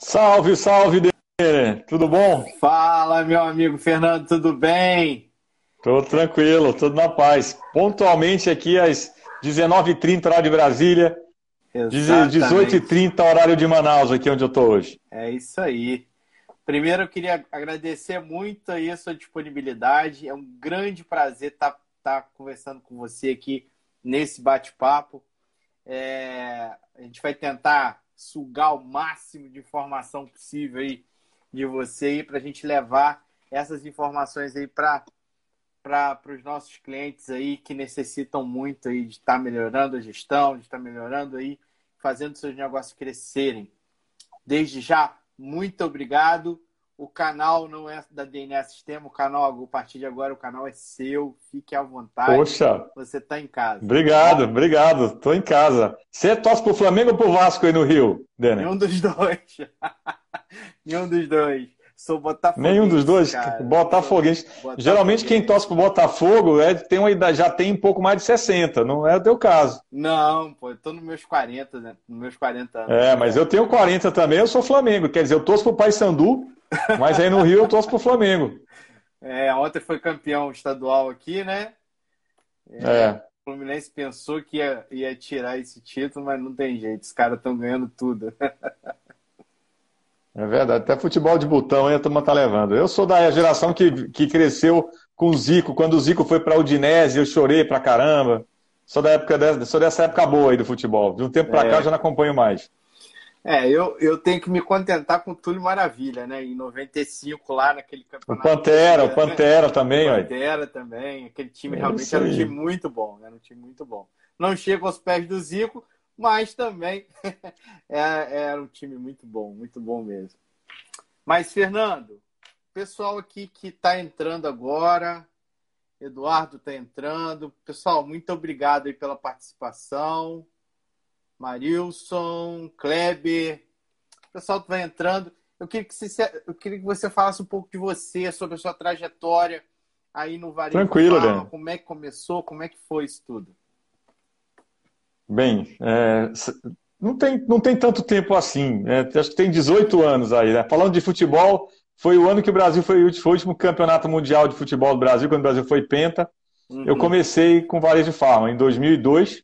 Salve, salve, Denner. Tudo bom? Fala, meu amigo Fernando, tudo bem? Tô tranquilo, tudo na paz. Pontualmente aqui às 19h30, horário de Brasília, Exatamente. 18h30, horário de Manaus, aqui onde eu tô hoje. É isso aí. Primeiro, eu queria agradecer muito aí a sua disponibilidade. É um grande prazer estar conversando com você aqui nesse bate-papo. A gente vai tentar sugar o máximo de informação possível aí de você aí para a gente levar essas informações aí para os nossos clientes aí que necessitam muito aí de estar melhorando a gestão, de estar melhorando aí, fazendo seus negócios crescerem. Desde já, muito obrigado. O canal não é da DNA Sistema, o canal, a partir de agora, o canal é seu. Fique à vontade, Poxa, você está em casa, tá obrigado, bom? obrigado. Tô em casa. Você torce pro Flamengo ou pro Vasco aí no Rio, Denner? Nenhum dos dois. Nenhum dos dois. Sou Nenhum dos botafoguense, dois. cara. Sou Botafoguense. Geralmente quem torce botafoguense. pro Botafogo tem uma idade, já tem um pouco mais de 60. Não é o teu caso. Não, pô, eu tô nos meus 40, né? Nos meus 40 anos É, de mas eu idade. tenho 40 também, eu sou Flamengo. Quer dizer, eu torço pro Paysandu, mas aí no Rio eu torço pro Flamengo. Ontem foi campeão estadual aqui, né? É, O Fluminense pensou que ia tirar esse título, mas não tem jeito. Os caras estão ganhando tudo. é verdade. Até futebol de botão aí a turma tá levando. Eu sou da geração que cresceu com o Zico. Quando o Zico foi pra Udinese, eu chorei pra caramba. Sou dessa época boa aí do futebol. De um tempo pra cá eu já É, não acompanho mais. eu tenho que me contentar com o Túlio Maravilha, né? Em 95, lá naquele campeonato O brasileiro, né? Pantera O também, olha. Pantera também. Aquele time É realmente isso era um time aí. muito bom. Era um time muito bom. Não chega aos pés do Zico, mas também era um time muito bom mesmo. Mas, Fernando, pessoal aqui que está entrando agora, Eduardo está entrando. Pessoal, muito obrigado aí pela participação. Marilson, Kleber, o pessoal que vai entrando. Eu queria que você falasse um pouco de você, sobre a sua trajetória aí no Varejo Tranquilo, Farma, Dan. como é que começou, como é que foi isso tudo. Bem, não tem tanto tempo assim. Acho que tem 18 anos aí, né? Falando de futebol, foi o ano que o Brasil foi o último campeonato mundial de futebol do Brasil, quando o Brasil foi penta. Eu Uhum, comecei com varejo farma em 2002.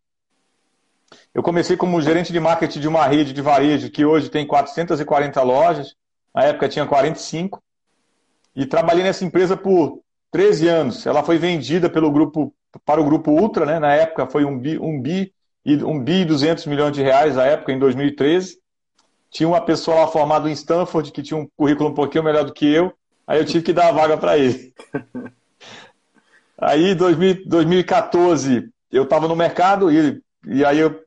Eu comecei como gerente de marketing de uma rede de varejo que hoje tem 440 lojas. Na época tinha 45. E trabalhei nessa empresa por 13 anos. Ela foi vendida para o grupo Ultra, né? Na época foi um bi e 200 milhões de reais, na época, em 2013. Tinha uma pessoa lá formada em Stanford que tinha um currículo um pouquinho melhor do que eu. Aí eu tive que dar a vaga para ele. Aí, em 2014, eu estava no mercado e aí eu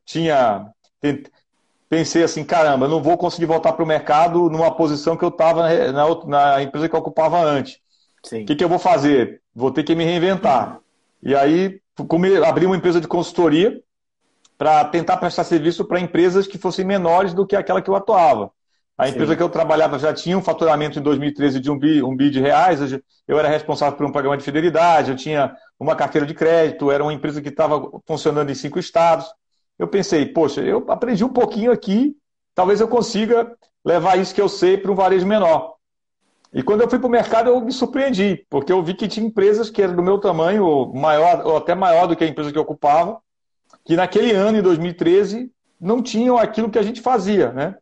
pensei assim, caramba, eu não vou conseguir voltar para o mercado numa posição que eu estava na empresa que eu ocupava antes. O sim. que, que eu vou fazer? Vou ter que me reinventar. E aí, abri uma empresa de consultoria para tentar prestar serviço para empresas que fossem menores do que aquela que eu atuava. A empresa que Sim. eu trabalhava já tinha um faturamento em 2013 de um bi de reais. Eu era responsável por um programa de fidelidade, eu tinha uma carteira de crédito, era uma empresa que estava funcionando em 5 estados. Eu pensei, poxa, eu aprendi um pouquinho aqui, talvez eu consiga levar isso que eu sei para um varejo menor. E quando eu fui para o mercado, eu me surpreendi, porque eu vi que tinha empresas que eram do meu tamanho, ou maior, ou até maior do que a empresa que eu ocupava, que naquele ano, em 2013, não tinham aquilo que a gente fazia, né?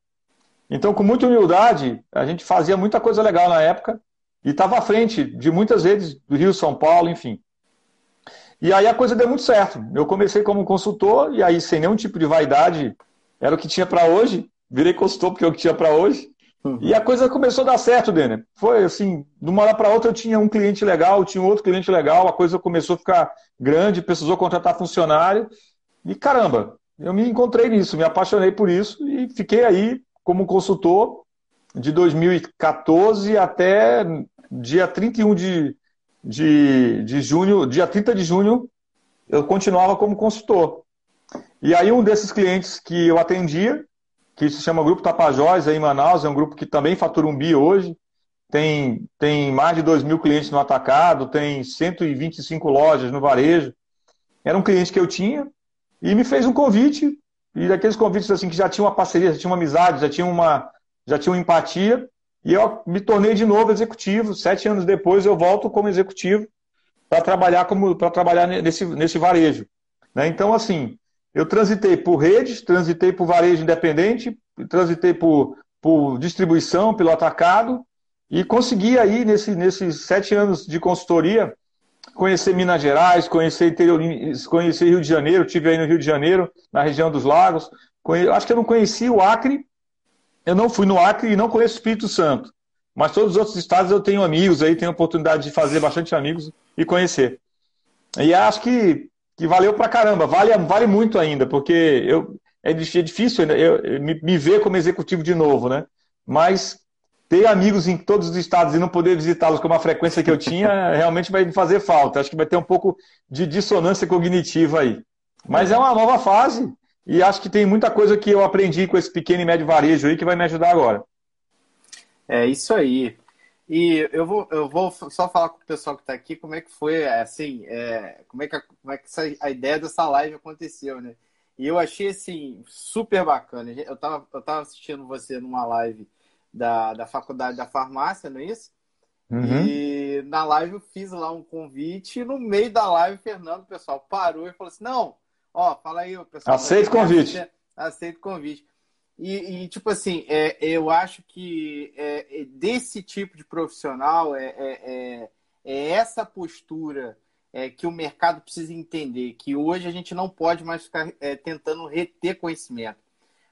Então, com muita humildade, a gente fazia muita coisa legal na época e estava à frente de muitas redes do Rio, São Paulo, enfim. E aí a coisa deu muito certo. Eu comecei como consultor e aí, sem nenhum tipo de vaidade, era o que tinha para hoje. Virei consultor porque é o que tinha para hoje. E a Uhum. coisa começou a dar certo, Denner. Foi assim, de uma hora para outra eu tinha um cliente legal, tinha um outro cliente legal, a coisa começou a ficar grande, precisou contratar funcionário. E caramba, eu me encontrei nisso, me apaixonei por isso e fiquei aí como consultor de 2014 até dia 31 de junho, dia 30 de junho, eu continuava como consultor. E aí um desses clientes que eu atendia, que se chama Grupo Tapajós, aí em Manaus, é um grupo que também fatura um bi hoje, tem mais de 2 mil clientes no atacado, tem 125 lojas no varejo. Era um cliente que eu tinha e me fez um convite, e daqueles convites assim que já tinha uma parceria, já tinha uma amizade, já tinham empatia, e eu me tornei de novo executivo. 7 anos depois eu volto como executivo para trabalhar nesse varejo. Né? Então, assim, eu transitei por redes, transitei por varejo independente, transitei por distribuição, pelo atacado, e consegui aí, nesses 7 anos de consultoria, conhecer Minas Gerais, conhecer interior, conhecer Rio de Janeiro, estive aí no Rio de Janeiro, na região dos lagos. Acho que eu não conheci o Acre, eu não fui no Acre e não conheço o Espírito Santo. Mas todos os outros estados eu tenho amigos aí, tenho a oportunidade de fazer bastante amigos e conhecer. E acho que valeu pra caramba, vale muito ainda, porque é difícil me ver como executivo de novo, né? Mas ter amigos em todos os estados e não poder visitá-los com uma frequência que eu tinha, realmente vai me fazer falta. Acho que vai ter um pouco de dissonância cognitiva aí. Mas é uma nova fase e acho que tem muita coisa que eu aprendi com esse pequeno e médio varejo aí que vai me ajudar agora. É isso aí. E eu vou só falar com o pessoal que está aqui como é que foi, assim, como é que a ideia dessa live aconteceu, né? E eu achei, assim, super bacana. Eu tava assistindo você numa live da faculdade da farmácia, não é isso? Uhum. E na live eu fiz lá um convite e no meio da live o Fernando, o pessoal, parou e falou assim, não, ó, fala aí, o pessoal. Aceita o convite. Aceita o convite. Tipo assim, eu acho que desse tipo de profissional é essa postura que o mercado precisa entender, que hoje a gente não pode mais ficar tentando reter conhecimento.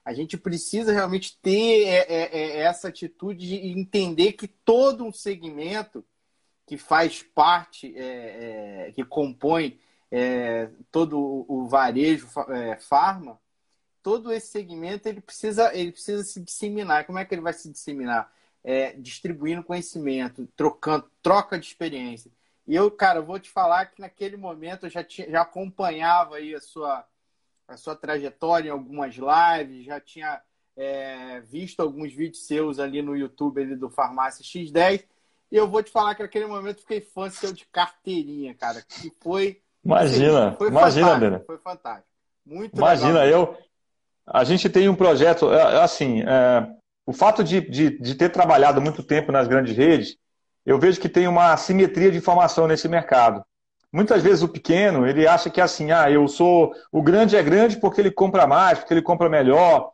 A gente precisa realmente ter essa atitude de entender que todo um segmento que faz parte, que compõe todo o varejo farma, todo esse segmento ele precisa se disseminar. Como é que ele vai se disseminar? Distribuindo conhecimento, troca de experiência. E eu, cara, vou te falar que naquele momento eu já acompanhava aí a sua trajetória em algumas lives, já tinha visto alguns vídeos seus ali no YouTube ali do Farmácia X10. E eu vou te falar que naquele momento fiquei fã seu de carteirinha, cara. Que foi. Imagina, foi imagina, fantástico, Bena. foi fantástico. Muito Imagina, legal. a gente tem um projeto, assim, o fato de ter trabalhado muito tempo nas grandes redes, eu vejo que tem uma assimetria de informação nesse mercado. Muitas vezes o pequeno, ele acha que assim, o grande é grande porque ele compra mais, porque ele compra melhor,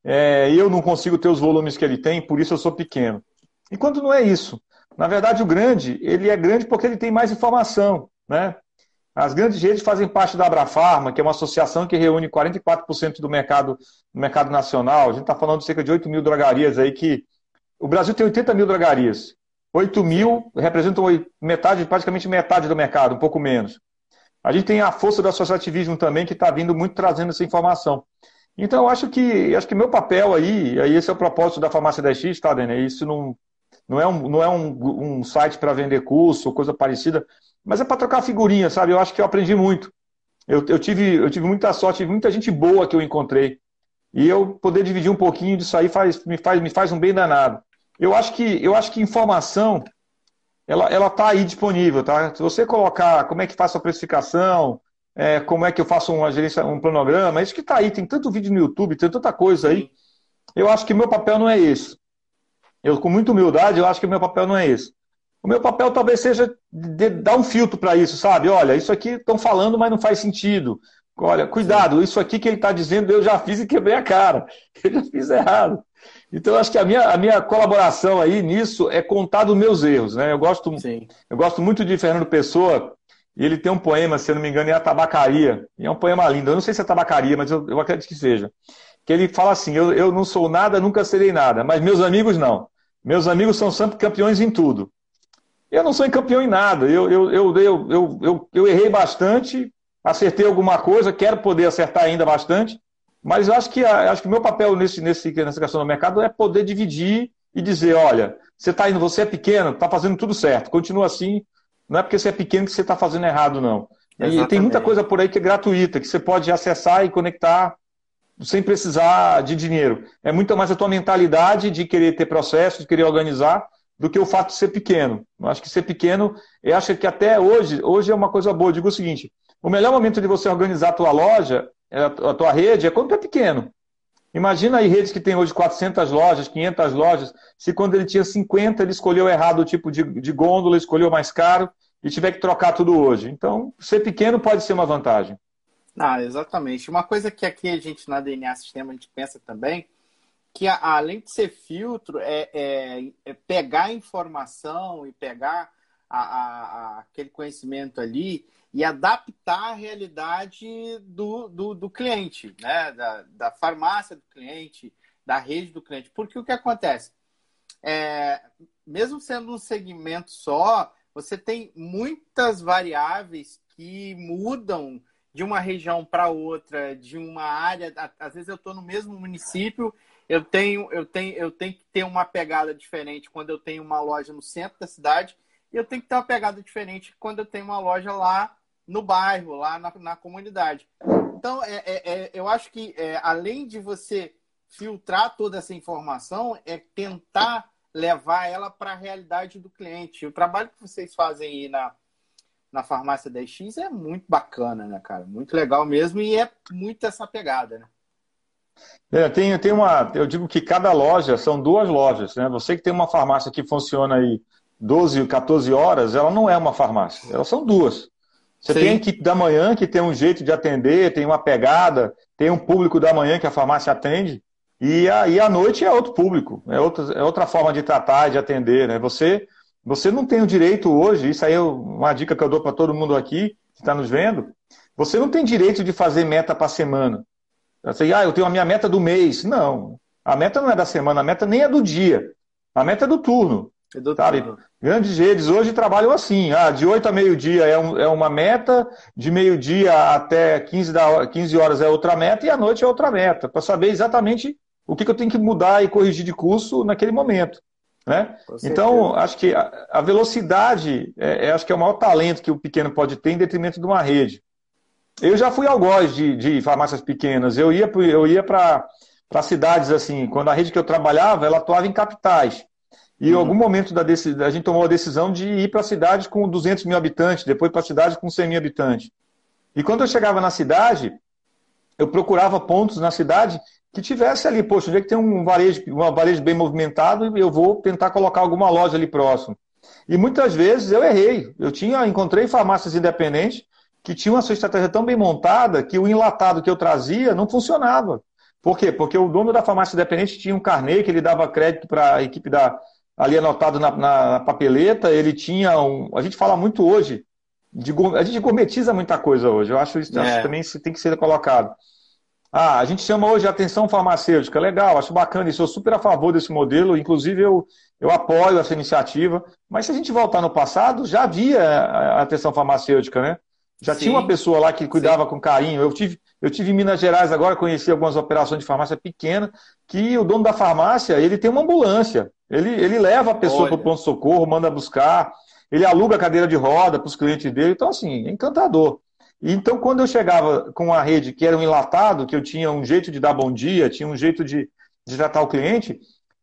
eu não consigo ter os volumes que ele tem, por isso eu sou pequeno. Enquanto não é isso. Na verdade, o grande, ele é grande porque ele tem mais informação, né? As grandes redes fazem parte da Abrafarma, que é uma associação que reúne 44% do mercado nacional. A gente está falando de cerca de 8 mil drogarias aí que... O Brasil tem 80 mil drogarias. 8 mil representam praticamente metade do mercado, um pouco menos. A gente tem a força do associativismo também, que está vindo muito trazendo essa informação. Então, eu acho que meu papel aí esse é o propósito da Farmácia 10X, tá, Dene? Isso não é um site para vender curso ou coisa parecida, mas é para trocar figurinha, sabe? Eu acho que eu aprendi muito. Eu tive muita sorte, tive muita gente boa que eu encontrei. E eu poder dividir um pouquinho disso aí me faz um bem danado. Eu acho que informação, ela tá aí disponível, tá? Se você colocar como é que faço a precificação, como é que eu faço uma gerência, um planograma, isso que tá aí, tem tanto vídeo no YouTube, tem tanta coisa aí. Eu acho que o meu papel não é esse. Eu, com muita humildade, eu acho que o meu papel não é esse. O meu papel talvez seja dar um filtro para isso, sabe? Olha, isso aqui estão falando, mas não faz sentido. Olha, cuidado, isso aqui que ele está dizendo, eu já fiz e quebrei a cara. Eu já fiz errado. Então, eu acho que a minha colaboração aí nisso é contar dos meus erros, né? Eu gosto muito de Fernando Pessoa, e ele tem um poema, se eu não me engano, é A Tabacaria. E é um poema lindo. Eu não sei se é tabacaria, mas eu acredito que seja. Que ele fala assim, eu não sou nada, nunca serei nada, mas meus amigos não. Meus amigos são sempre campeões em tudo. Eu não sou campeão em nada. Eu errei bastante, acertei alguma coisa, quero poder acertar ainda bastante, mas eu acho que o meu papel nessa questão do mercado é poder dividir e dizer, olha, você é pequeno, está fazendo tudo certo, continua assim, não é porque você é pequeno que você está fazendo errado, não. E tem muita coisa por aí que é gratuita, que você pode acessar e conectar sem precisar de dinheiro. É muito mais a tua mentalidade de querer ter processo, de querer organizar, do que o fato de ser pequeno. Eu acho que ser pequeno, eu acho que até hoje é uma coisa boa. Eu digo o seguinte, o melhor momento de você organizar a tua loja, a tua rede, é quando tu é pequeno. Imagina aí redes que tem hoje 400 lojas, 500 lojas, se quando ele tinha 50 ele escolheu errado o tipo de gôndola, escolheu mais caro e tiver que trocar tudo hoje. Então, ser pequeno pode ser uma vantagem. Ah, exatamente. Uma coisa que aqui a gente na DNA Sistema a gente pensa também, que além de ser filtro, é pegar a informação e pegar aquele conhecimento ali e adaptar à realidade do cliente, né? Da farmácia do cliente, da rede do cliente. Porque o que acontece? É, mesmo sendo um segmento só, você tem muitas variáveis que mudam de uma região para outra, de uma área. Às vezes eu estou no mesmo município, eu tenho que ter uma pegada diferente quando eu tenho uma loja no centro da cidade, e eu tenho que ter uma pegada diferente quando eu tenho uma loja lá no bairro, lá na comunidade. Então, eu acho que além de você filtrar toda essa informação, é tentar levar ela para a realidade do cliente. O trabalho que vocês fazem aí na farmácia 10X é muito bacana, né, cara? Muito legal mesmo e é muito essa pegada, né? Eu digo que cada loja são duas lojas, né? Você que tem uma farmácia que funciona aí 12, 14 horas, ela não é uma farmácia, elas são duas. Você tem a Sim, equipe da manhã que tem um jeito de atender, tem uma pegada, tem um público da manhã que a farmácia atende, e à noite é outro público, é outra forma de tratar, de atender, né? Você não tem o direito hoje, isso aí é uma dica que eu dou para todo mundo aqui que está nos vendo, você não tem direito de fazer meta para semana. Assim, eu tenho a minha meta do mês. Não. A meta não é da semana, a meta nem é do dia. A meta é do turno. é do Sabe? turno. Grandes redes hoje trabalham assim. De 8 a meio-dia é uma meta, de meio-dia até 15 horas é outra meta e à noite é outra meta, para saber exatamente o que eu tenho que mudar e corrigir de curso naquele momento. Né? Com Então, certeza. acho que a velocidade acho que é o maior talento que o pequeno pode ter em detrimento de uma rede. Eu já fui algoz de farmácias pequenas. Eu ia para cidades assim. Quando a rede que eu trabalhava, ela atuava em capitais. E em algum Uhum. momento a gente tomou a decisão de ir para cidades com 200 mil habitantes, depois para cidades com 100 mil habitantes. E quando eu chegava na cidade, eu procurava pontos na cidade que tivesse ali, poxa, onde é que tem um varejo bem movimentado e eu vou tentar colocar alguma loja ali próximo. E muitas vezes eu errei. Encontrei farmácias independentes que tinham a sua estratégia tão bem montada que o enlatado que eu trazia não funcionava. Por quê? Porque o dono da farmácia independente tinha um carnê que ele dava crédito para a equipe ali anotado na papeleta, ele tinha um. A gente fala muito hoje, a gente gourmetiza muita coisa hoje. Eu acho isso É, também tem que ser colocado. A gente chama hoje de atenção farmacêutica. Legal, acho bacana isso. Eu sou super a favor desse modelo. Inclusive, eu apoio essa iniciativa. Mas se a gente voltar no passado, já havia a atenção farmacêutica, né? Já tinha uma sim, pessoa lá que sim. cuidava com carinho. Eu tive em Minas Gerais agora, conheci algumas operações de farmácia pequena, que o dono da farmácia, ele tem uma ambulância. Ele leva a pessoa para o Olha, pronto-socorro, manda buscar. Ele aluga a cadeira de roda para os clientes dele. Então, assim, é encantador. Então, quando eu chegava com a rede que era um enlatado, que eu tinha um jeito de dar bom dia, tinha um jeito de tratar o cliente,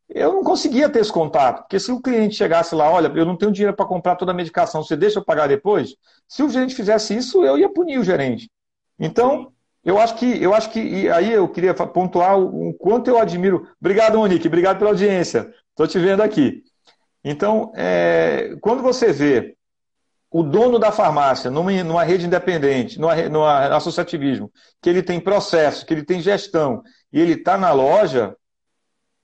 eu não conseguia ter esse contato. Porque se o cliente chegasse lá, olha, eu não tenho dinheiro para comprar toda a medicação, você deixa eu pagar depois? Se o gerente fizesse isso, eu ia punir o gerente. Então, sim. eu acho que e aí eu queria pontuar o quanto eu admiro. Obrigado, Monique, obrigado pela audiência. Estou te vendo aqui. Então, quando você vê o dono da farmácia, numa rede independente, numa associativismo, que ele tem processo, que ele tem gestão, e ele está na loja,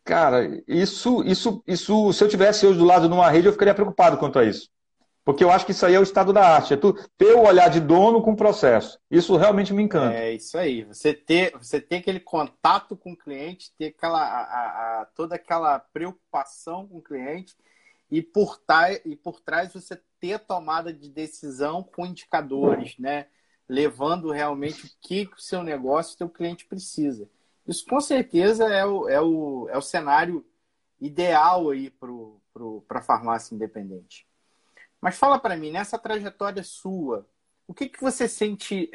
cara, se eu tivesse hoje do lado de uma rede, eu ficaria preocupado quanto a isso. Porque eu acho que isso aí é o estado da arte, é tu ter o olhar de dono com processo. Isso realmente me encanta. É isso aí. Você ter aquele contato com o cliente, ter toda aquela preocupação com o cliente e por trás você ter tomada de decisão com indicadores, né? Levando realmente o que o seu negócio, o seu cliente precisa. Isso com certeza é o cenário ideal aí para a farmácia independente. Mas fala para mim, nessa trajetória sua, o que você sente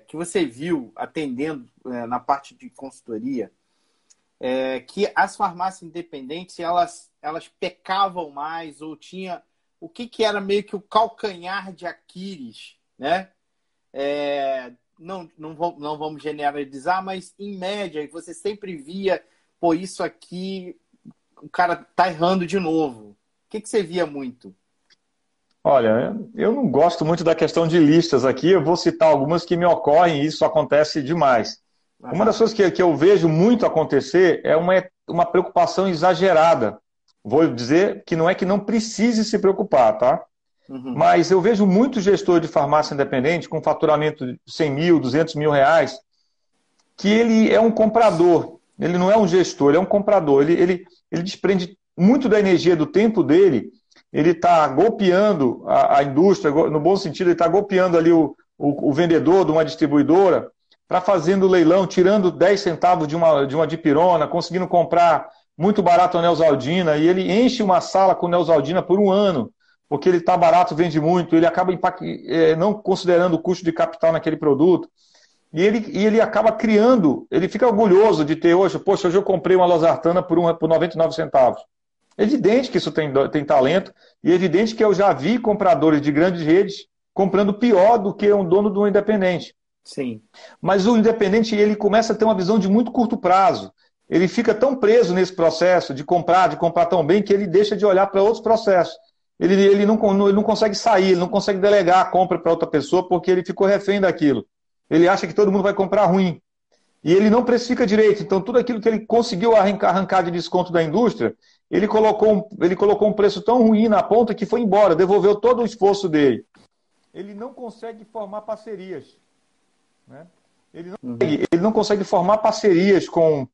que você viu atendendo na parte de consultoria, que as farmácias independentes elas pecavam mais ou tinha o que era meio que o calcanhar de Aquiles, né? não vamos generalizar, mas em média, você sempre via, pô, isso aqui, o cara tá errando de novo. O que você via muito? Olha, eu não gosto muito da questão de listas aqui, eu vou citar algumas que me ocorrem e isso acontece demais. Uma das Aham. coisas que eu vejo muito acontecer é uma preocupação exagerada. Vou dizer que não é que não precise se preocupar, tá? Uhum. Mas eu vejo muito gestor de farmácia independente com faturamento de 100 mil, 200 mil reais, que ele é um comprador. Ele não é um gestor, ele é um comprador. Ele desprende muito da energia do tempo dele. Ele está golpeando a indústria, no bom sentido, ele está golpeando ali o vendedor de uma distribuidora para fazendo leilão, tirando 10 centavos de uma dipirona, conseguindo comprar muito barato a Neosaldina, e ele enche uma sala com Neosaldina por um ano, porque ele está barato, vende muito, ele acaba não considerando o custo de capital naquele produto. E ele acaba criando, ele fica orgulhoso de ter hoje, poxa, hoje eu comprei uma losartana por 99 centavos. É evidente que isso tem talento, e é evidente que eu já vi compradores de grandes redes comprando pior do que um dono de um independente. Sim. Mas o independente, ele começa a ter uma visão de muito curto prazo. Ele fica tão preso nesse processo de comprar tão bem, que ele deixa de olhar para outros processos. Ele não consegue sair, ele não consegue delegar a compra para outra pessoa, porque ele ficou refém daquilo. Ele acha que todo mundo vai comprar ruim. E ele não precifica direito. Então, tudo aquilo que ele conseguiu arrancar de desconto da indústria, ele colocou um preço tão ruim na ponta que foi embora, devolveu todo o esforço dele. Ele não consegue formar parcerias. Né? Uhum. Ele não consegue formar parcerias com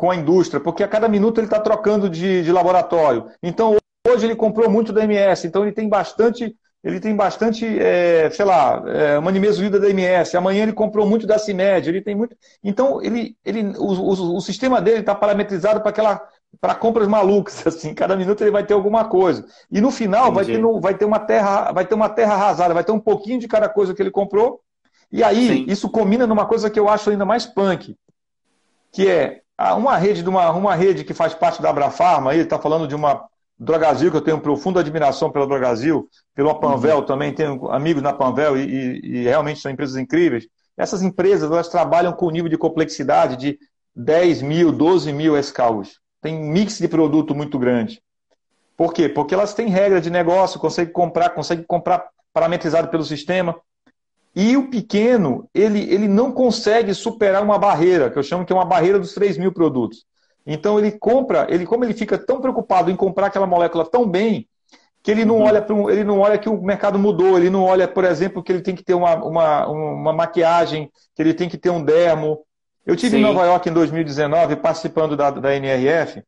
a indústria, porque a cada minuto ele está trocando de laboratório. Então, hoje ele comprou muito da MS, então ele tem bastante, sei lá, uma nimesulida da MS. Amanhã ele comprou muito da CIMED, ele tem muito. Então, o sistema dele está parametrizado para compras malucas, assim, cada minuto ele vai ter alguma coisa. E no final Entendi. vai ter uma terra arrasada, vai ter um pouquinho de cada coisa que ele comprou. E aí, Sim. isso combina numa coisa que eu acho ainda mais punk, que é uma rede que faz parte da Abrafarma, aí está falando de uma Drogasil, que eu tenho profunda admiração pela Drogasil, pela Uhum. Panvel também, tenho amigos na Panvel e realmente são empresas incríveis. Essas empresas, elas trabalham com nível de complexidade de 10 mil, 12 mil SKUs. Tem um mix de produto muito grande. Por quê? Porque elas têm regra de negócio, conseguem comprar parametrizado pelo sistema. E o pequeno, ele não consegue superar uma barreira, que eu chamo que é uma barreira dos 3 mil produtos. Então ele compra, como ele fica tão preocupado em comprar aquela molécula tão bem, que Uhum. ele não olha que o mercado mudou, ele não olha, por exemplo, que ele tem que ter uma maquiagem, que ele tem que ter um dermo. Eu tive em Nova Sim. York em 2019, participando da NRF,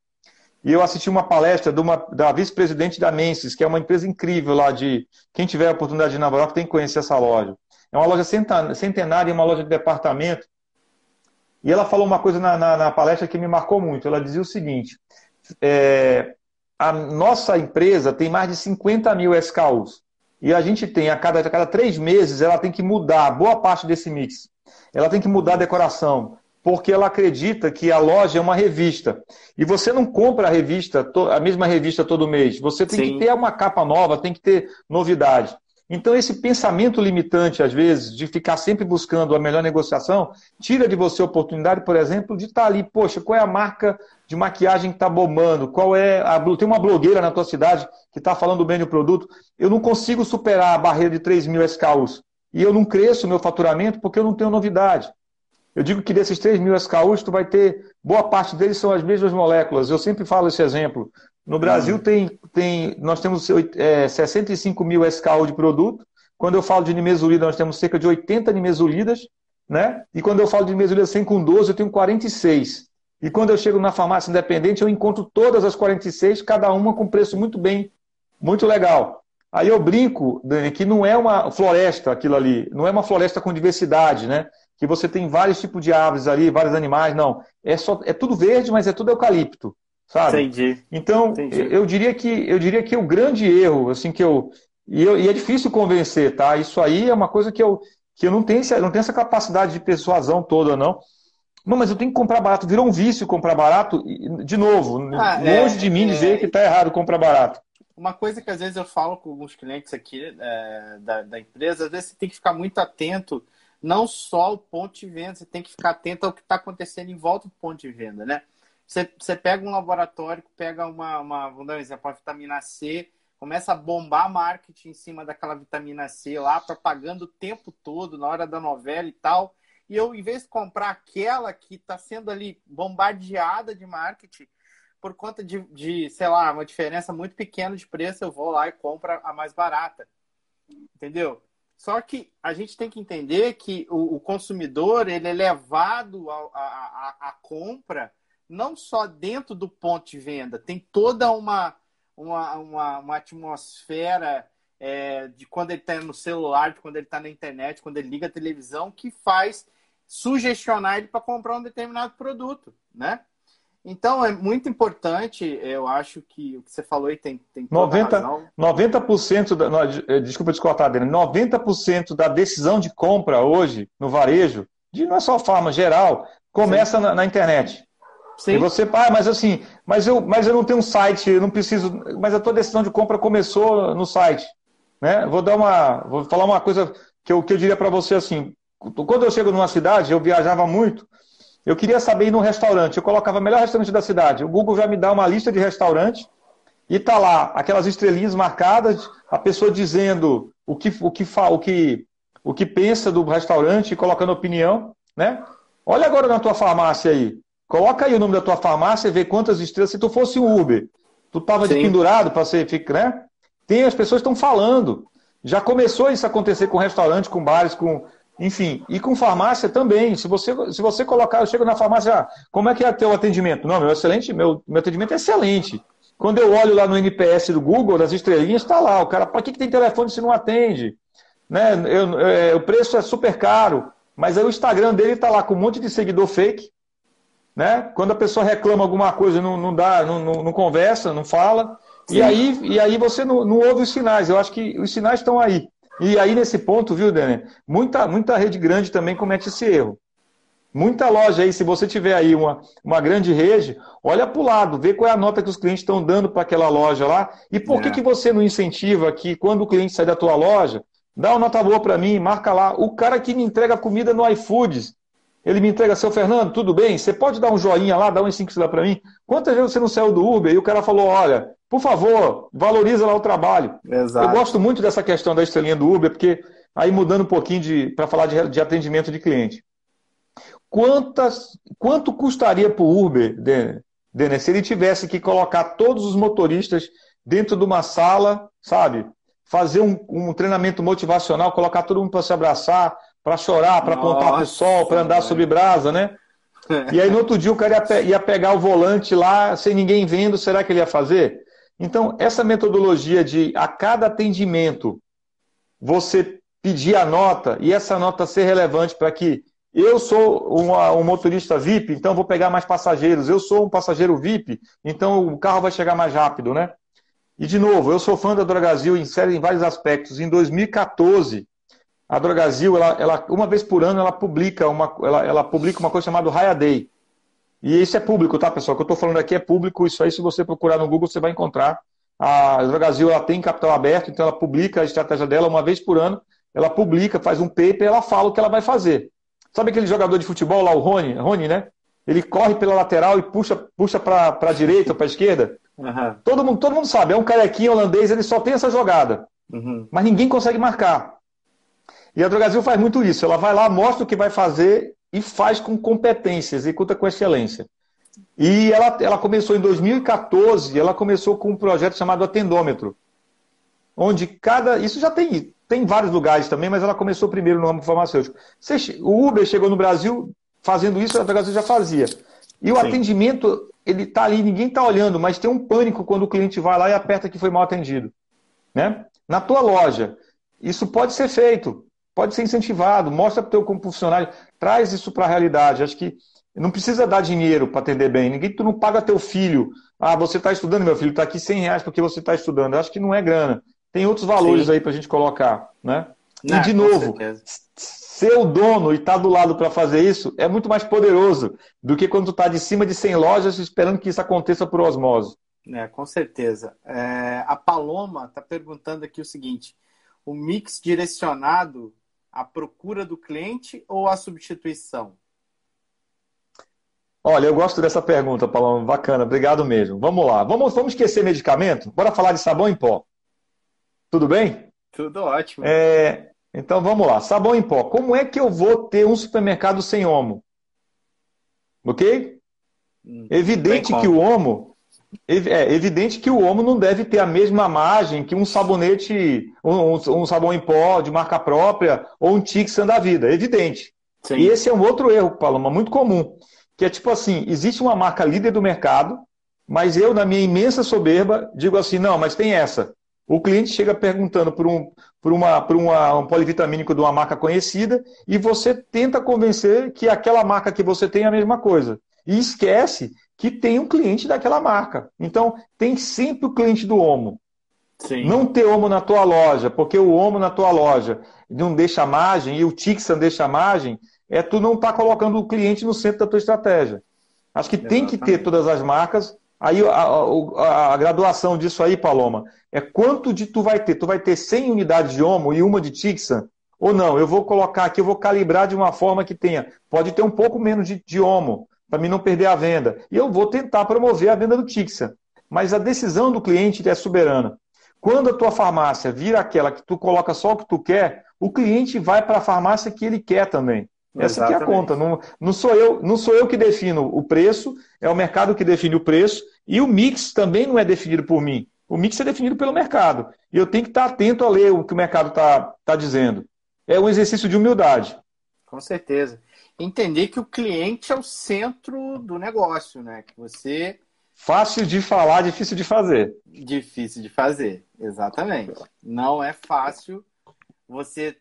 e eu assisti uma palestra da vice-presidente da Menses, que é uma empresa incrível lá de. Quem tiver a oportunidade de ir em Nova York tem que conhecer essa loja. É uma loja centenária, uma loja de departamento. E ela falou uma coisa na palestra que me marcou muito. Ela dizia o seguinte: a nossa empresa tem mais de 50 mil SKUs. E a gente tem, a cada 3 meses, ela tem que mudar boa parte desse mix. Ela tem que mudar a Uhum. decoração, porque ela acredita que a loja é uma revista. E você não compra a mesma revista todo mês. Você tem que Sim. ter uma capa nova, tem que ter novidade. Então, esse pensamento limitante, às vezes, de ficar sempre buscando a melhor negociação, tira de você a oportunidade, por exemplo, de estar ali, poxa, qual é a marca de maquiagem que está bombando? Tem uma blogueira na tua cidade que está falando bem do produto. Eu não consigo superar a barreira de 3 mil SKUs. E eu não cresço o meu faturamento porque eu não tenho novidade. Eu digo que desses 3 mil SKUs, tu vai ter, boa parte deles são as mesmas moléculas. Eu sempre falo esse exemplo. No Brasil, Uhum. nós temos 65 mil SKU de produto. Quando eu falo de nimesulida, nós temos cerca de 80 nimesulidas. Né? E quando eu falo de nimesulida 100 com 12, eu tenho 46. E quando eu chego na farmácia independente, eu encontro todas as 46, cada uma com preço muito bem, muito legal. Aí eu brinco, Dani, que não é uma floresta aquilo ali, não é uma floresta com diversidade, né? Que você tem vários tipos de aves ali, vários animais, não. É tudo verde, mas é tudo eucalipto, sabe? Entendi. Então, Entendi. eu diria que o grande erro, assim, e é difícil convencer, tá? Isso aí é uma coisa que eu não tenho essa capacidade de persuasão toda, não. Não, mas eu tenho que comprar barato. Virou um vício comprar barato. E, de novo, Ah, longe de mim dizer que está errado comprar barato. uma coisa que às vezes eu falo com alguns clientes aqui da empresa, às vezes você tem que ficar muito atento não só o ponto de venda, você tem que ficar atento ao que está acontecendo em volta do ponto de venda, né? Você pega um laboratório, pega vamos dar um exemplo, a vitamina C, começa a bombar marketing em cima daquela vitamina C lá, propaganda o tempo todo, na hora da novela e tal. E eu, em vez de comprar aquela que está sendo ali bombardeada de marketing, por conta sei lá, uma diferença muito pequena de preço, eu vou lá e compro a mais barata. Entendeu? Só que a gente tem que entender que o consumidor ele é levado à compra não só dentro do ponto de venda, tem toda uma atmosfera de quando ele está no celular, de quando ele está na internet, quando ele liga a televisão, que faz sugestionar ele para comprar um determinado produto, né? Então, é muito importante, eu acho que o que você falou aí tem toda a razão. 90% desculpa te cortar, Adriano, 90% da decisão de compra hoje, no varejo, não é só farma, geral, começa na internet. Sim. E você, mas eu não tenho um site, eu não preciso, mas a tua decisão de compra começou no site. Né? Vou falar uma coisa que eu diria para você assim, quando eu chego numa cidade, eu viajava muito, eu queria saber ir num restaurante. Eu colocava o melhor restaurante da cidade. O Google já me dá uma lista de restaurantes e tá lá aquelas estrelinhas marcadas, a pessoa dizendo o que pensa do restaurante, colocando opinião, né? Olha agora na tua farmácia aí. Coloca aí o nome da tua farmácia e vê quantas estrelas. Se tu fosse um Uber, tu tava de pendurado para ser, né? As pessoas estão falando. Já começou isso a acontecer com restaurantes, com bares, enfim, e com farmácia também. Se você colocar, eu chego na farmácia, como é que é teu atendimento? Não, meu atendimento é excelente. Quando eu olho lá no NPS do Google, das estrelinhas, está lá. O cara, para que tem telefone se não atende? Né? O preço é super caro, mas aí o Instagram dele está lá com um monte de seguidor fake. Né? Quando a pessoa reclama alguma coisa, não conversa, não fala. E aí você não ouve os sinais. Eu acho que os sinais estão aí. E aí, nesse ponto, viu, Daniel? Muita rede grande também comete esse erro. Muita loja aí, se você tiver aí uma grande rede, olha para o lado, vê qual é a nota que os clientes estão dando para aquela loja lá. E por que você não incentiva que, quando o cliente sai da tua loja, dá uma nota boa para mim, marca lá. O cara que me entrega comida no iFood, ele me entrega, seu Fernando, tudo bem? Você pode dar um joinha lá, dar uns 5 estrelas para mim? Quantas vezes você não saiu do Uber e o cara falou, olha, por favor, valoriza lá o trabalho. Exato. Eu gosto muito dessa questão da estrelinha do Uber, porque aí mudando um pouquinho para falar de atendimento de cliente. Quanto custaria para o Uber, Denner, se ele tivesse que colocar todos os motoristas dentro de uma sala, sabe? Fazer um treinamento motivacional, colocar todo mundo para se abraçar, para chorar, para apontar para o sol, para andar sobre brasa, né? E aí no outro dia o cara ia pegar o volante lá, sem ninguém vendo, será que ele ia fazer? Então, essa metodologia de a cada atendimento você pedir a nota e essa nota ser relevante para que eu sou um motorista VIP, então vou pegar mais passageiros, eu sou um passageiro VIP, então o carro vai chegar mais rápido, né? E de novo, eu sou fã da Drogasil em vários aspectos. Em 2014, a Drogasil, ela uma vez por ano, ela publica uma coisa chamada Raya Day. E isso é público, tá, pessoal? O que eu estou falando aqui é público. Isso aí, se você procurar no Google, você vai encontrar. A Drogasil, ela tem capital aberto, então ela publica a estratégia dela uma vez por ano. Ela publica, faz um paper e ela fala o que ela vai fazer. Sabe aquele jogador de futebol lá, o Rony, né? Ele corre pela lateral e puxa para a direita ou para a esquerda. Uhum. Todo mundo sabe, é um carequinho holandês, ele só tem essa jogada. Uhum. Mas ninguém consegue marcar. E a Drogasil faz muito isso. Ela vai lá, mostra o que vai fazer e faz com competência, executa com excelência. E ela começou em 2014, ela começou com um projeto chamado Atendômetro, onde isso já tem em vários lugares também, mas ela começou primeiro no ramo farmacêutico. O Uber chegou no Brasil fazendo isso, a Drogasil já fazia. E o atendimento, ele está ali, ninguém está olhando, mas tem um pânico quando o cliente vai lá e aperta que foi mal atendido. Né? Na tua loja, isso pode ser feito, pode ser incentivado, mostra para o teu funcionário, traz isso para a realidade. Acho que não precisa dar dinheiro para atender bem. Tu não paga teu filho. Ah, você está estudando, meu filho, está aqui R$100 porque você está estudando. Acho que não é grana. Tem outros valores aí para a gente colocar. Né? E, de novo, ser o dono e estar do lado para fazer isso é muito mais poderoso do que quando tu está de cima de 100 lojas esperando que isso aconteça por osmose. Com certeza. A Paloma está perguntando aqui o seguinte: o mix direcionado A procura do cliente ou a substituição? Olha, eu gosto dessa pergunta, Paloma. Bacana, obrigado mesmo. Vamos lá. Vamos esquecer medicamento? Bora falar de sabão em pó. Tudo bem? Tudo ótimo. Então vamos lá. Sabão em pó. Como é que eu vou ter um supermercado sem homo? Ok? Evidente que o homo. É evidente que o homo não deve ter a mesma margem que um sabonete, um sabão em pó de marca própria ou um Tixan da vida. É evidente. Sim. E esse é um outro erro, Paloma, muito comum. Que é tipo assim, existe uma marca líder do mercado, mas eu, na minha imensa soberba, digo assim, não, mas tem essa. O cliente chega perguntando por um polivitamínico de uma marca conhecida e você tenta convencer que aquela marca que você tem é a mesma coisa. E esquece que tem um cliente daquela marca. Então, tem sempre o cliente do Omo. Sim. Não ter Omo na tua loja, porque o Omo na tua loja não deixa margem e o Tixan deixa margem, tu não está colocando o cliente no centro da tua estratégia. Acho que tem que ter todas as marcas. Aí a graduação disso aí, Paloma, é quanto de tu vai ter? Tu vai ter 100 unidades de Omo e uma de Tixan? Ou não? Eu vou colocar aqui, eu vou calibrar de uma forma que tenha. Pode ter um pouco menos de Omo, para mim não perder a venda. E eu vou tentar promover a venda do Tixan. Mas a decisão do cliente é soberana. Quando a tua farmácia vira aquela que tu coloca só o que tu quer, o cliente vai para a farmácia que ele quer também. Essa aqui é a conta. Não sou eu que defino o preço, é o mercado que define o preço, e o mix também não é definido por mim. O mix é definido pelo mercado. E eu tenho que estar atento a ler o que o mercado está dizendo. É um exercício de humildade. Com certeza. Entender que o cliente é o centro do negócio, né? Que você... Fácil de falar, difícil de fazer. Difícil de fazer, exatamente. Não é fácil você...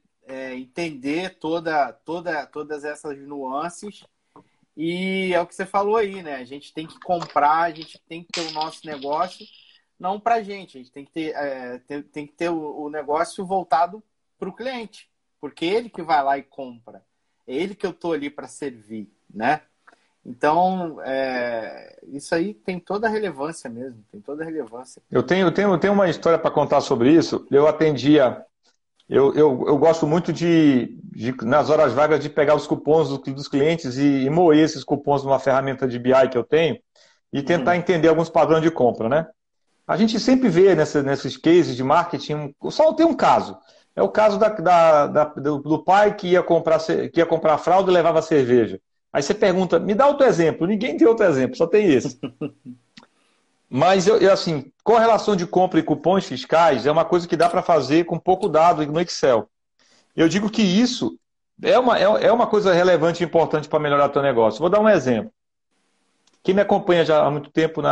entender todas essas nuances, e é o que você falou aí, né? A gente tem que comprar, a gente tem que ter o nosso negócio, não para a gente tem que ter o negócio voltado para o cliente, porque ele que vai lá e compra, é ele que eu estou ali para servir, né? Então, isso aí tem toda a relevância mesmo, tem toda a relevância. Eu tenho uma história para contar sobre isso. Eu atendia... Eu gosto muito nas horas vagas, de pegar os cupons dos clientes e moer esses cupons numa ferramenta de BI que eu tenho e tentar entender alguns padrões de compra, né? A gente sempre vê nesses cases de marketing, só tem um caso. É o caso do pai que ia comprar fralda e levava cerveja. Aí você pergunta, me dá outro exemplo. Ninguém tem outro exemplo, só tem esse. Mas, assim, correlação de compra e cupons fiscais é uma coisa que dá para fazer com pouco dado no Excel. Eu digo que isso é uma coisa relevante e importante para melhorar o teu negócio. Vou dar um exemplo. Quem me acompanha já há muito tempo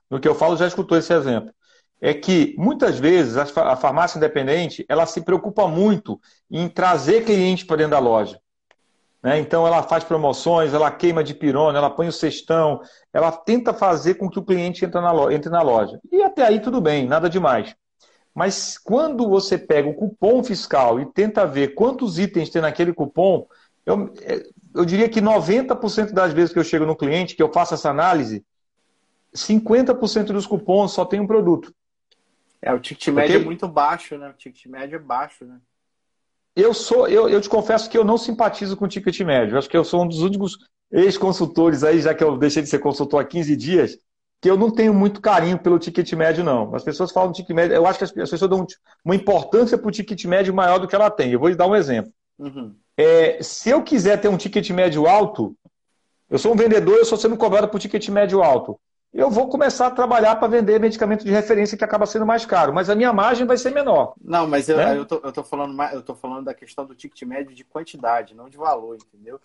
no que eu falo já escutou esse exemplo. É que, muitas vezes, a farmácia independente ela se preocupa muito em trazer cliente para dentro da loja. Então, ela faz promoções, ela queima de pirona, ela põe o cestão, ela tenta fazer com que o cliente entre na loja. E até aí tudo bem, nada demais. Mas quando você pega o cupom fiscal e tenta ver quantos itens tem naquele cupom, eu diria que 90% das vezes que eu chego no cliente, que eu faço essa análise, 50% dos cupons só tem um produto. O ticket médio é muito baixo, né? O ticket médio é baixo, né? Eu te confesso que eu não simpatizo com o ticket médio. Acho que eu sou um dos únicos ex-consultores aí, já que eu deixei de ser consultor há 15 dias, que eu não tenho muito carinho pelo ticket médio, não. As pessoas falam de ticket médio, eu acho que as pessoas dão uma importância para o ticket médio maior do que ela tem. Eu vou lhe dar um exemplo. Se eu quiser ter um ticket médio alto, eu sou um vendedor, eu estou sendo cobrado por ticket médio alto. Eu vou começar a trabalhar para vender medicamento de referência que acaba sendo mais caro, mas a minha margem vai ser menor. Não, mas eu tô falando da questão do ticket médio de quantidade, não de valor, entendeu?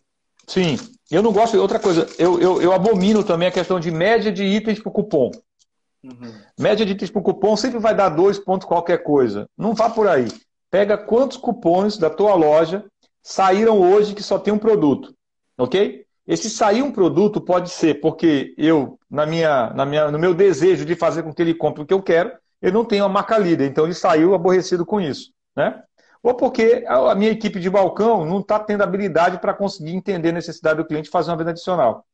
Sim, eu não gosto de outra coisa. Eu abomino também a questão de média de itens por cupom. Média de itens por cupom sempre vai dar 2 pontos qualquer coisa. Não vá por aí. Pega quantos cupons da tua loja saíram hoje que só tem um produto, ok? Esse sair um produto pode ser porque eu, no meu desejo de fazer com que ele compre o que eu quero, eu não tenho a marca líder, então ele saiu aborrecido com isso, né? Ou porque a minha equipe de balcão não está tendo habilidade para conseguir entender a necessidade do cliente e fazer uma venda adicional.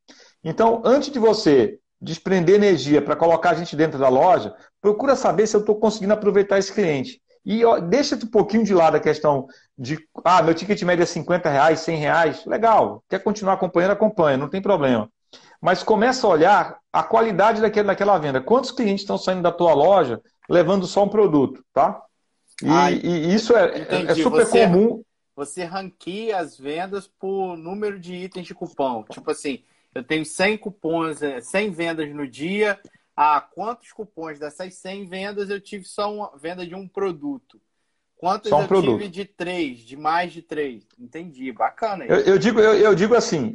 Então, antes de você desprender energia para colocar a gente dentro da loja, procura saber se eu estou conseguindo aproveitar esse cliente. E ó, deixa um pouquinho de lado a questão de, meu ticket médio é R$ 50, R$ 100, legal. Quer continuar acompanhando, acompanha, não tem problema. Mas começa a olhar a qualidade daquela venda. Quantos clientes estão saindo da tua loja levando só um produto, tá? E isso é super comum. Você ranqueia as vendas por número de itens de cupom. Tipo assim, eu tenho 100 cupons, 100 vendas no dia. Quantos cupons dessas 100 vendas eu tive só uma venda de um produto? Quantos eu tive de 3, de mais de 3? Entendi, bacana. Eu digo assim,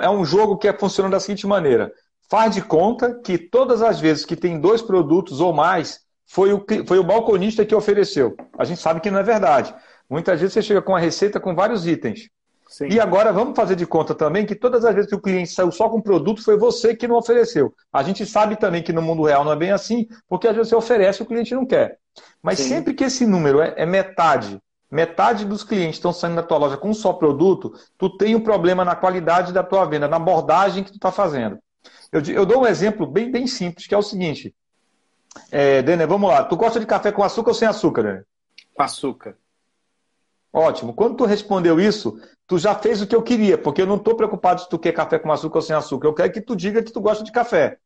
é um jogo que funciona da seguinte maneira. Faz de conta que todas as vezes que tem 2 produtos ou mais, foi o balconista que ofereceu. A gente sabe que não é verdade. Muitas vezes você chega com a receita com vários itens. Sim. E agora vamos fazer de conta também que todas as vezes que o cliente saiu só com um produto, foi você que não ofereceu. A gente sabe também que no mundo real não é bem assim, porque às vezes você oferece e o cliente não quer. Mas Sim. sempre que esse número é metade dos clientes estão saindo da tua loja com um só produto, tu tem um problema na qualidade da tua venda, na abordagem que tu está fazendo. Eu dou um exemplo bem simples, que é o seguinte. Denner, vamos lá. Tu gosta de café com açúcar ou sem açúcar, Denner? Com açúcar. Ótimo. Quando tu respondeu isso, tu já fez o que eu queria, porque eu não estou preocupado se tu quer café com açúcar ou sem açúcar. Eu quero que tu diga que tu gosta de café.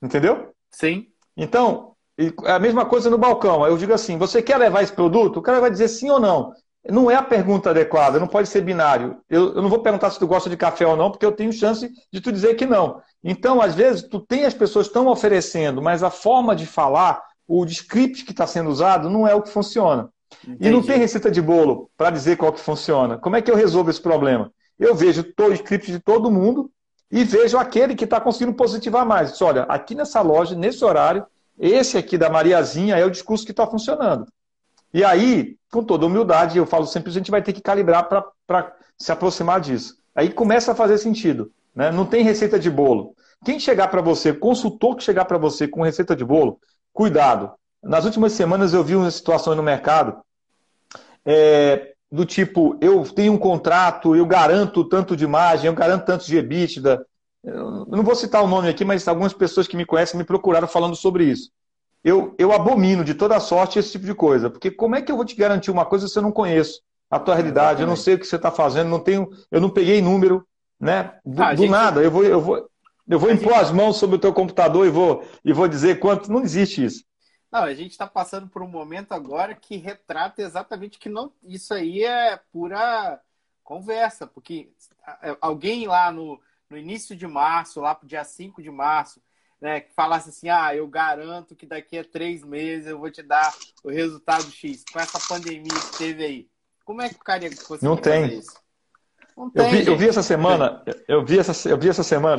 Entendeu? Sim. Então, é a mesma coisa no balcão. Eu digo assim, você quer levar esse produto? O cara vai dizer sim ou não. Não é a pergunta adequada, não pode ser binário. Eu não vou perguntar se tu gosta de café ou não, porque eu tenho chance de tu dizer que não. Então, às vezes, as pessoas estão oferecendo, mas a forma de falar, o script que está sendo usado, não é o que funciona. Entendi. E não tem receita de bolo para dizer qual que funciona. Como é que eu resolvo esse problema? Eu vejo o script de todo mundo e vejo aquele que está conseguindo positivar mais. Diz, olha, aqui nessa loja, nesse horário, esse aqui da Mariazinha é o discurso que está funcionando. E aí, com toda humildade, eu falo sempre, a gente vai ter que calibrar para se aproximar disso. Aí começa a fazer sentido. Né? Não tem receita de bolo. Quem chegar para você, consultor que chegar para você com receita de bolo, cuidado. Nas últimas semanas eu vi umas situações no mercado do tipo, eu tenho um contrato, eu garanto tanto de margem, eu garanto tanto de EBITDA. Eu não vou citar o nome aqui, mas algumas pessoas que me conhecem me procuraram falando sobre isso. Eu abomino de toda sorte esse tipo de coisa, porque como é que eu vou te garantir uma coisa se eu não conheço a tua realidade, eu não sei o que você está fazendo, eu não peguei número, né? Do nada, eu vou impor as mãos sobre o teu computador e vou dizer quanto. Não existe isso. Não, a gente está passando por um momento agora que retrata exatamente que não, isso aí é pura conversa, porque alguém lá no início de março, lá para o dia 5 de março, né, que falasse assim, eu garanto que daqui a 3 meses eu vou te dar o resultado X, com essa pandemia que teve aí. Como é que o cara ia conseguir fazer isso? Não tem. Eu vi essa semana,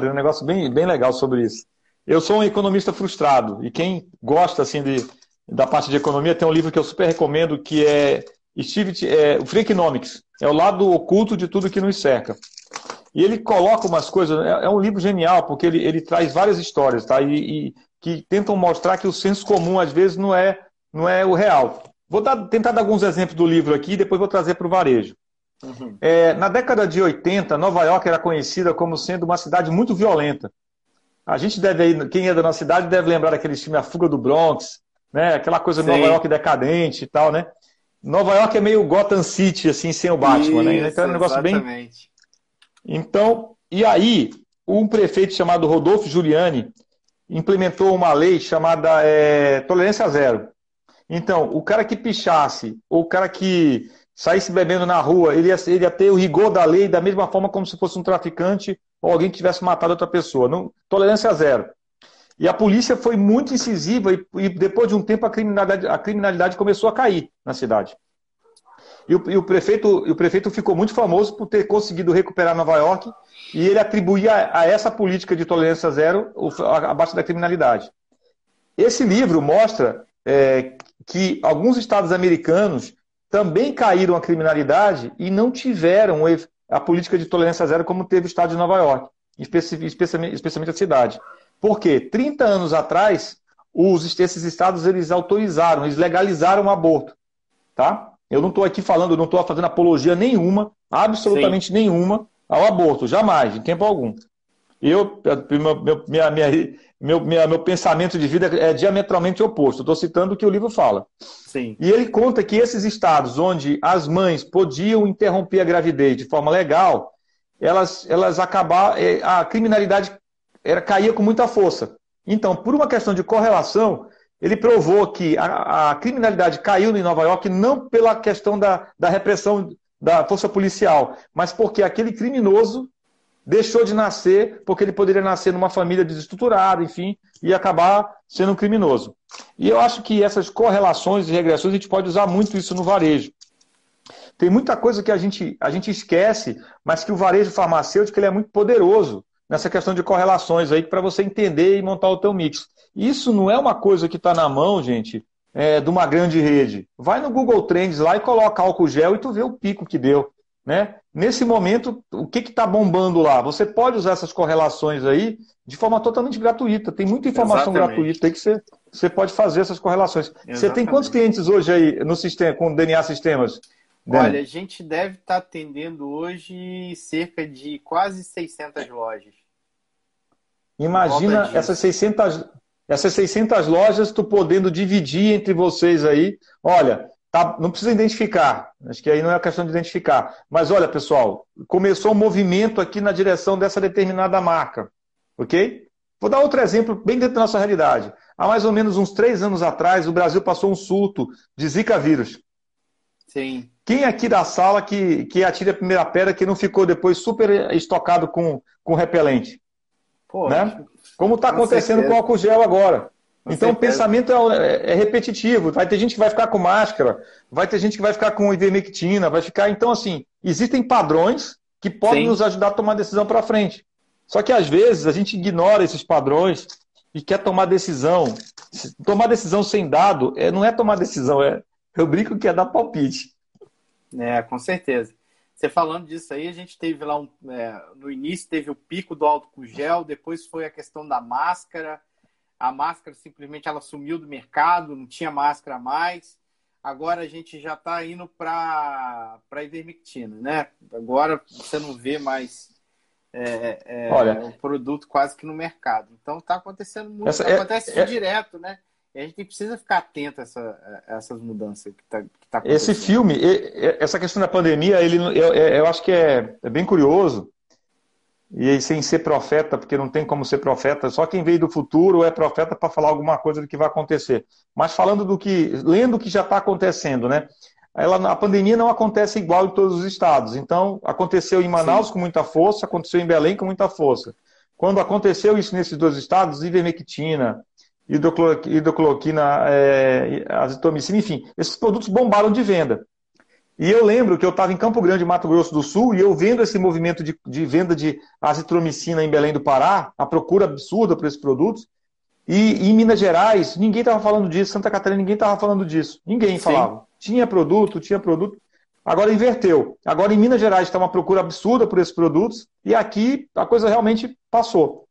um negócio bem legal sobre isso. Eu sou um economista frustrado, e quem gosta assim, da parte de economia tem um livro que eu super recomendo, que é o Freakonomics, é o lado oculto de tudo que nos cerca. E ele coloca umas coisas, é um livro genial, porque ele traz várias histórias, tá? E que tentam mostrar que o senso comum, às vezes, não é o real. Vou tentar dar alguns exemplos do livro aqui e depois vou trazer para o varejo. Uhum. Na década de 80, Nova York era conhecida como sendo uma cidade muito violenta. A gente quem é da nossa cidade deve lembrar daquele filme A Fuga do Bronx, né? Aquela coisa de Nova York decadente e tal, né? Nova York é meio Gotham City, assim, sem o Batman, né? Então é um negócio exatamente. Então, e aí, um prefeito chamado Rodolfo Giuliani implementou uma lei chamada tolerância zero. Então, o cara que pichasse, ou o cara que saísse bebendo na rua, ele ia ter o rigor da lei da mesma forma como se fosse um traficante ou alguém que tivesse matado outra pessoa. Não, tolerância zero. E a polícia foi muito incisiva e depois de um tempo a criminalidade começou a cair na cidade. E o prefeito ficou muito famoso por ter conseguido recuperar Nova York e ele atribuía a essa política de tolerância zero a baixa da criminalidade. Esse livro mostra que alguns estados americanos também caíram a criminalidade e não tiveram a política de tolerância zero como teve o estado de Nova York, especialmente a cidade. Por quê? 30 anos atrás, esses estados eles autorizaram, eles legalizaram o aborto. Tá? Eu não estou aqui falando, não estou fazendo apologia nenhuma, absolutamente nenhuma, ao aborto, jamais, em tempo algum. Eu, meu pensamento de vida é diametralmente oposto. Estou citando o que o livro fala. Sim. E ele conta que esses estados onde as mães podiam interromper a gravidez de forma legal, elas acabavam, a criminalidade caía com muita força. Então, por uma questão de correlação, ele provou que a criminalidade caiu em Nova York não pela questão da repressão da força policial, mas porque aquele criminoso deixou de nascer, porque ele poderia nascer numa família desestruturada, enfim, e acabar sendo um criminoso. E eu acho que essas correlações e regressões, a gente pode usar muito isso no varejo. Tem muita coisa que a gente esquece, mas que o varejo farmacêutico ele é muito poderoso nessa questão de correlações aí para você entender e montar o teu mix. Isso não é uma coisa que está na mão, gente, de uma grande rede. Vai no Google Trends lá e coloca álcool gel e tu vê o pico que deu. Né? Nesse momento, o que está bombando lá? Você pode usar essas correlações aí de forma totalmente gratuita. Tem muita informação gratuita aí que você pode fazer essas correlações. Exatamente. Você tem quantos clientes hoje aí no sistema, com DNA Sistemas? Olha, a gente deve estar atendendo hoje cerca de quase 600 lojas. Imagina essas 600 lojas, tu podendo dividir entre vocês aí. Olha, não precisa identificar, acho que aí não é questão de identificar. Mas olha, pessoal, começou um movimento aqui na direção dessa determinada marca, ok? Vou dar outro exemplo bem dentro da nossa realidade. Há mais ou menos uns 3 anos atrás, o Brasil passou um surto de Zika vírus. Sim. Quem aqui da sala que atira a primeira pedra que não ficou depois super estocado com repelente? Pô, né? Como está acontecendo com o álcool gel agora. Então, o pensamento é repetitivo. Vai ter gente que vai ficar com máscara, vai ter gente que vai ficar com ivermectina, vai ficar... Então, assim, existem padrões que podem nos ajudar a tomar decisão para frente. Só que, às vezes, a gente ignora esses padrões e quer tomar decisão. Tomar decisão sem dado não é tomar decisão, eu brinco que é dar palpite. Com certeza. Você falando disso aí, a gente teve lá, no início teve o pico do álcool gel, depois foi a questão da máscara. A máscara simplesmente ela sumiu do mercado, não tinha máscara mais. Agora a gente já está indo para a ivermectina, né? Agora você não vê mais o produto quase que no mercado. Então está acontecendo muito, acontece direto, né? E a gente precisa ficar atento a essas mudanças que tá acontecendo. Esse filme, essa questão da pandemia, eu acho que é bem curioso. E aí, sem ser profeta, porque não tem como ser profeta, só quem veio do futuro é profeta para falar alguma coisa do que vai acontecer. Mas lendo o que já está acontecendo, né? A pandemia não acontece igual em todos os estados. Então, aconteceu em Manaus com muita força, aconteceu em Belém com muita força. Quando aconteceu isso nesses 2 estados, ivermectina, hidrocloroquina, azitromicina, enfim, esses produtos bombaram de venda. E eu lembro que eu estava em Campo Grande, Mato Grosso do Sul, e eu vendo esse movimento de venda de azitromicina em Belém do Pará, a procura absurda por esses produtos, e em Minas Gerais, ninguém estava falando disso, Santa Catarina, ninguém estava falando disso. Ninguém falava. Tinha produto. Agora inverteu. Agora em Minas Gerais está uma procura absurda por esses produtos, e aqui a coisa realmente passou.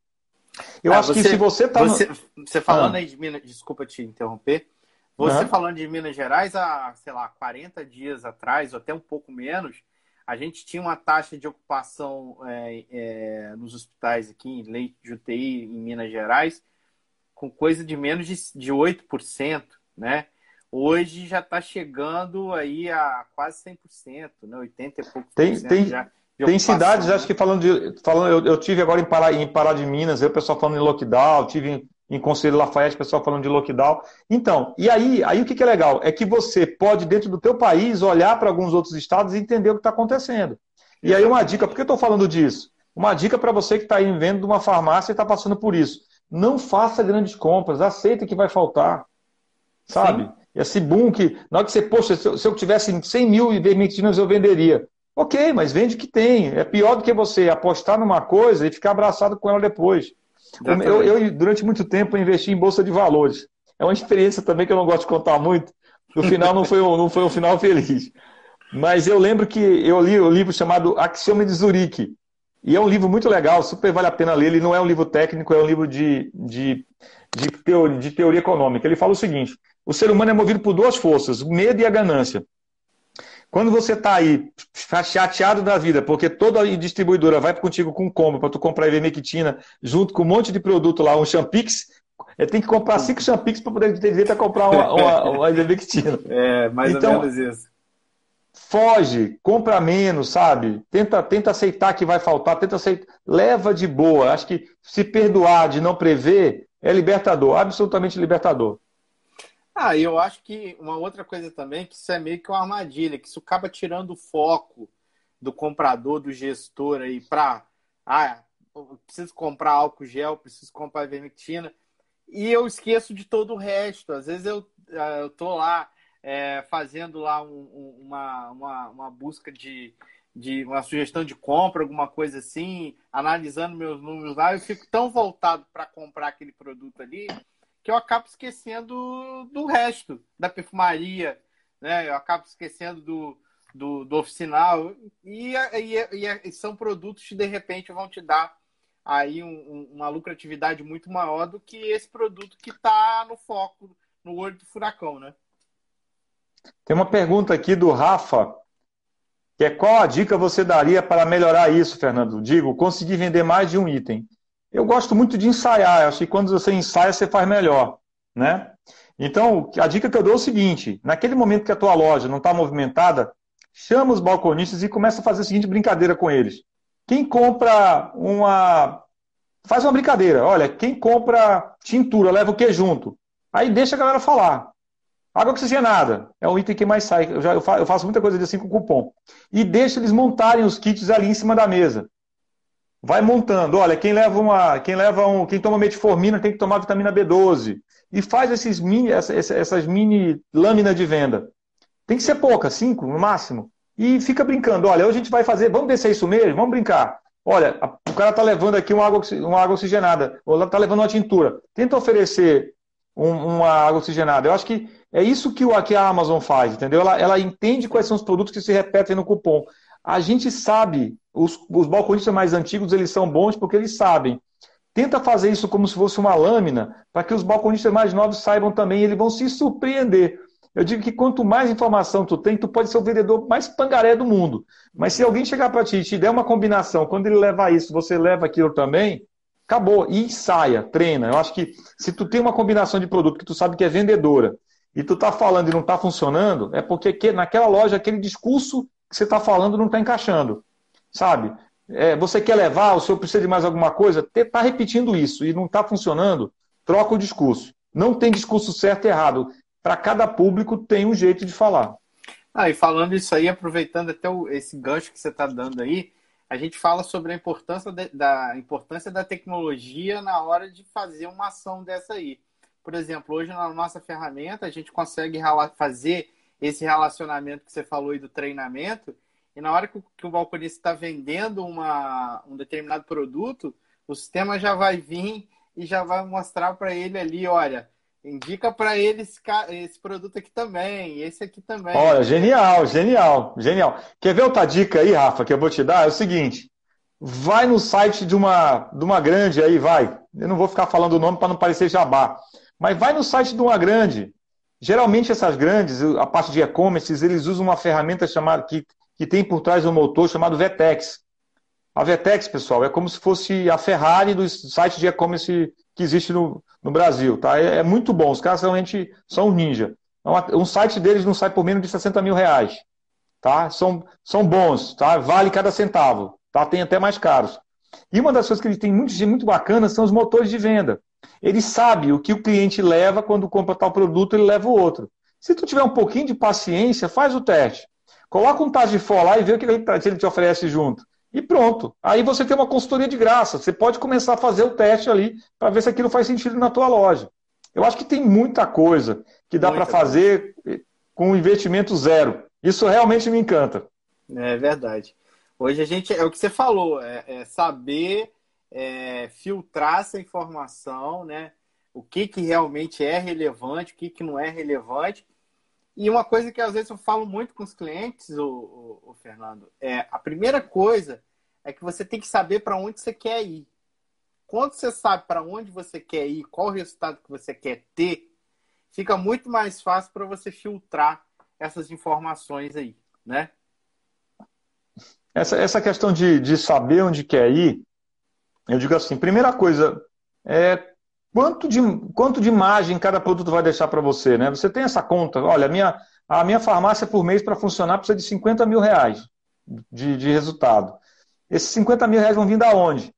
Eu acho que se você está... Você falando aí de Minas... Desculpa te interromper. Você falando de Minas Gerais, há, 40 dias atrás, ou até um pouco menos, a gente tinha uma taxa de ocupação nos hospitais aqui, em leite de UTI em Minas Gerais, com coisa de menos de 8%, né? Hoje já está chegando aí a quase 100%, né? 80 e poucos por cento já. Tem cidades, acho que eu tive agora em Pará de Minas, o pessoal falando em lockdown, tive em Conselho Lafayette, o pessoal falando de lockdown. Então, e aí o que é legal? É que você pode, dentro do teu país, olhar para alguns outros estados e entender o que está acontecendo. E aí uma dica, por que eu estou falando disso? Uma dica para você que está aí vendo de uma farmácia e está passando por isso. Não faça grandes compras, aceita que vai faltar. Sabe? Sim. Esse boom que, na hora que você, poxa, se eu tivesse 100 mil ivermectinas, eu venderia. Ok, mas vende o que tem. É pior do que você apostar numa coisa e ficar abraçado com ela depois. Eu, durante muito tempo, investi em bolsa de valores. É uma experiência também que eu não gosto de contar muito. No final, não foi um final feliz. Mas eu lembro que eu li um livro chamado Axioma de Zurique. E é um livro muito legal, super vale a pena ler. Ele não é um livro técnico, é um livro de teoria econômica. Ele fala o seguinte: o ser humano é movido por 2 forças, o medo e a ganância. Quando você está aí chateado da vida, porque toda a distribuidora vai contigo com combo para tu comprar ivermectina junto com um monte de produto lá, um Champix, tem que comprar 5 Champix para poder ter direito a comprar uma ivermectina. É, mais ou Então, menos isso. foge, compra menos, sabe? Tenta aceitar que vai faltar, tenta aceitar, leva de boa. Acho que se perdoar de não prever é libertador, absolutamente libertador. Ah, e eu acho que uma outra coisa também, que isso é meio que uma armadilha, que isso acaba tirando o foco do comprador, do gestor aí para, eu preciso comprar álcool gel, preciso comprar ivermectina, e eu esqueço de todo o resto. Às vezes eu tô lá fazendo lá uma busca de uma sugestão de compra, alguma coisa assim, analisando meus números lá, eu fico tão voltado para comprar aquele produto ali que eu acabo esquecendo do resto, da perfumaria, né? Eu acabo esquecendo do oficinal. E são produtos que, de repente, vão te dar aí uma lucratividade muito maior do que esse produto que está no foco, no olho do furacão, né? Tem uma pergunta aqui do Rafa, que é qual a dica você daria para melhorar isso, Fernando? Digo, conseguir vender mais de um item. Eu gosto muito de ensaiar, acho que quando você ensaia, você faz melhor, né? Então, a dica que eu dou é o seguinte, naquele momento que a tua loja não está movimentada, chama os balconistas e começa a fazer a seguinte brincadeira com eles. Quem compra uma... Faz uma brincadeira, olha, quem compra tintura, leva o que junto? Aí deixa a galera falar. Água oxigenada é o item que mais sai. Eu faço muita coisa assim com cupom. E deixa eles montarem os kits ali em cima da mesa. Vai montando. Olha, quem toma metformina tem que tomar vitamina B12. E faz essas mini lâminas de venda. Tem que ser pouca, 5 no máximo. E fica brincando. Olha, hoje a gente vai fazer, vamos ver se é isso mesmo, vamos brincar. Olha, o cara está levando aqui uma água oxigenada, ou está levando uma tintura. Tenta oferecer uma água oxigenada. Eu acho que é isso que a Amazon faz, entendeu? Ela entende quais são os produtos que se repetem no cupom. A gente sabe, os balconistas mais antigos, eles são bons porque eles sabem. Tenta fazer isso como se fosse uma lâmina, para que os balconistas mais novos saibam também, e eles vão se surpreender. Eu digo que quanto mais informação tu tem, tu pode ser o vendedor mais pangaré do mundo. Mas se alguém chegar para ti e te der uma combinação, quando ele levar isso, você leva aquilo também, acabou. E ensaia, treina. Eu acho que se tu tem uma combinação de produto que tu sabe que é vendedora, e tu tá falando e não tá funcionando, é porque naquela loja, aquele discurso que você tá falando não tá encaixando. Sabe? Você quer levar, o senhor precisa de mais alguma coisa, tá repetindo isso e não está funcionando, troca o discurso. Não tem discurso certo e errado. Para cada público tem um jeito de falar. E falando isso aí, aproveitando até esse gancho que você está dando aí, a gente fala sobre a importância da tecnologia na hora de fazer uma ação dessa aí. Por exemplo, hoje na nossa ferramenta, a gente consegue fazer esse relacionamento que você falou aí do treinamento, e na hora que o balconista está vendendo um determinado produto, o sistema já vai vir e já vai mostrar para ele ali, olha, indica para ele esse produto aqui também, esse aqui também. Olha, genial, genial, genial. Quer ver outra dica aí, Rafa, que eu vou te dar? É o seguinte, vai no site de uma grande aí, vai. Eu não vou ficar falando o nome para não parecer jabá, mas vai no site de uma grande. Geralmente essas grandes, a parte de e-commerce, eles usam uma ferramenta chamada que tem por trás um motor chamado Vetex. A Vetex, pessoal, é como se fosse a Ferrari dos sites de e-commerce que existe no Brasil. Tá? É muito bom, os caras realmente são ninja. Um site deles não sai por menos de 60 mil reais. Tá? São bons, tá? Vale cada centavo. Tá? Tem até mais caros. E uma das coisas que eles têm muito bacana são os motores de venda. Ele sabe o que o cliente leva quando compra tal produto, ele leva o outro. Se tu tiver um pouquinho de paciência, faz o teste. Coloca um Tagfor lá e vê o que ele te oferece junto. E pronto. Aí você tem uma consultoria de graça. Você pode começar a fazer o teste ali para ver se aquilo faz sentido na tua loja. Eu acho que tem muita coisa que dá para fazer com investimento zero. Isso realmente me encanta. É verdade. Hoje a gente, é o que você falou, saber filtrar essa informação, né? O que realmente é relevante, o que não é relevante. E uma coisa que às vezes eu falo muito com os clientes, o Fernando, a primeira coisa é que você tem que saber para onde você quer ir. Quando você sabe para onde você quer ir, qual o resultado que você quer ter, fica muito mais fácil para você filtrar essas informações aí. né? Essa questão de saber onde quer ir, eu digo assim, primeira coisa, quanto de margem cada produto vai deixar para você, né? Você tem essa conta, olha, a minha farmácia por mês para funcionar precisa de 50 mil reais de resultado. Esses 50 mil reais vão vir da onde?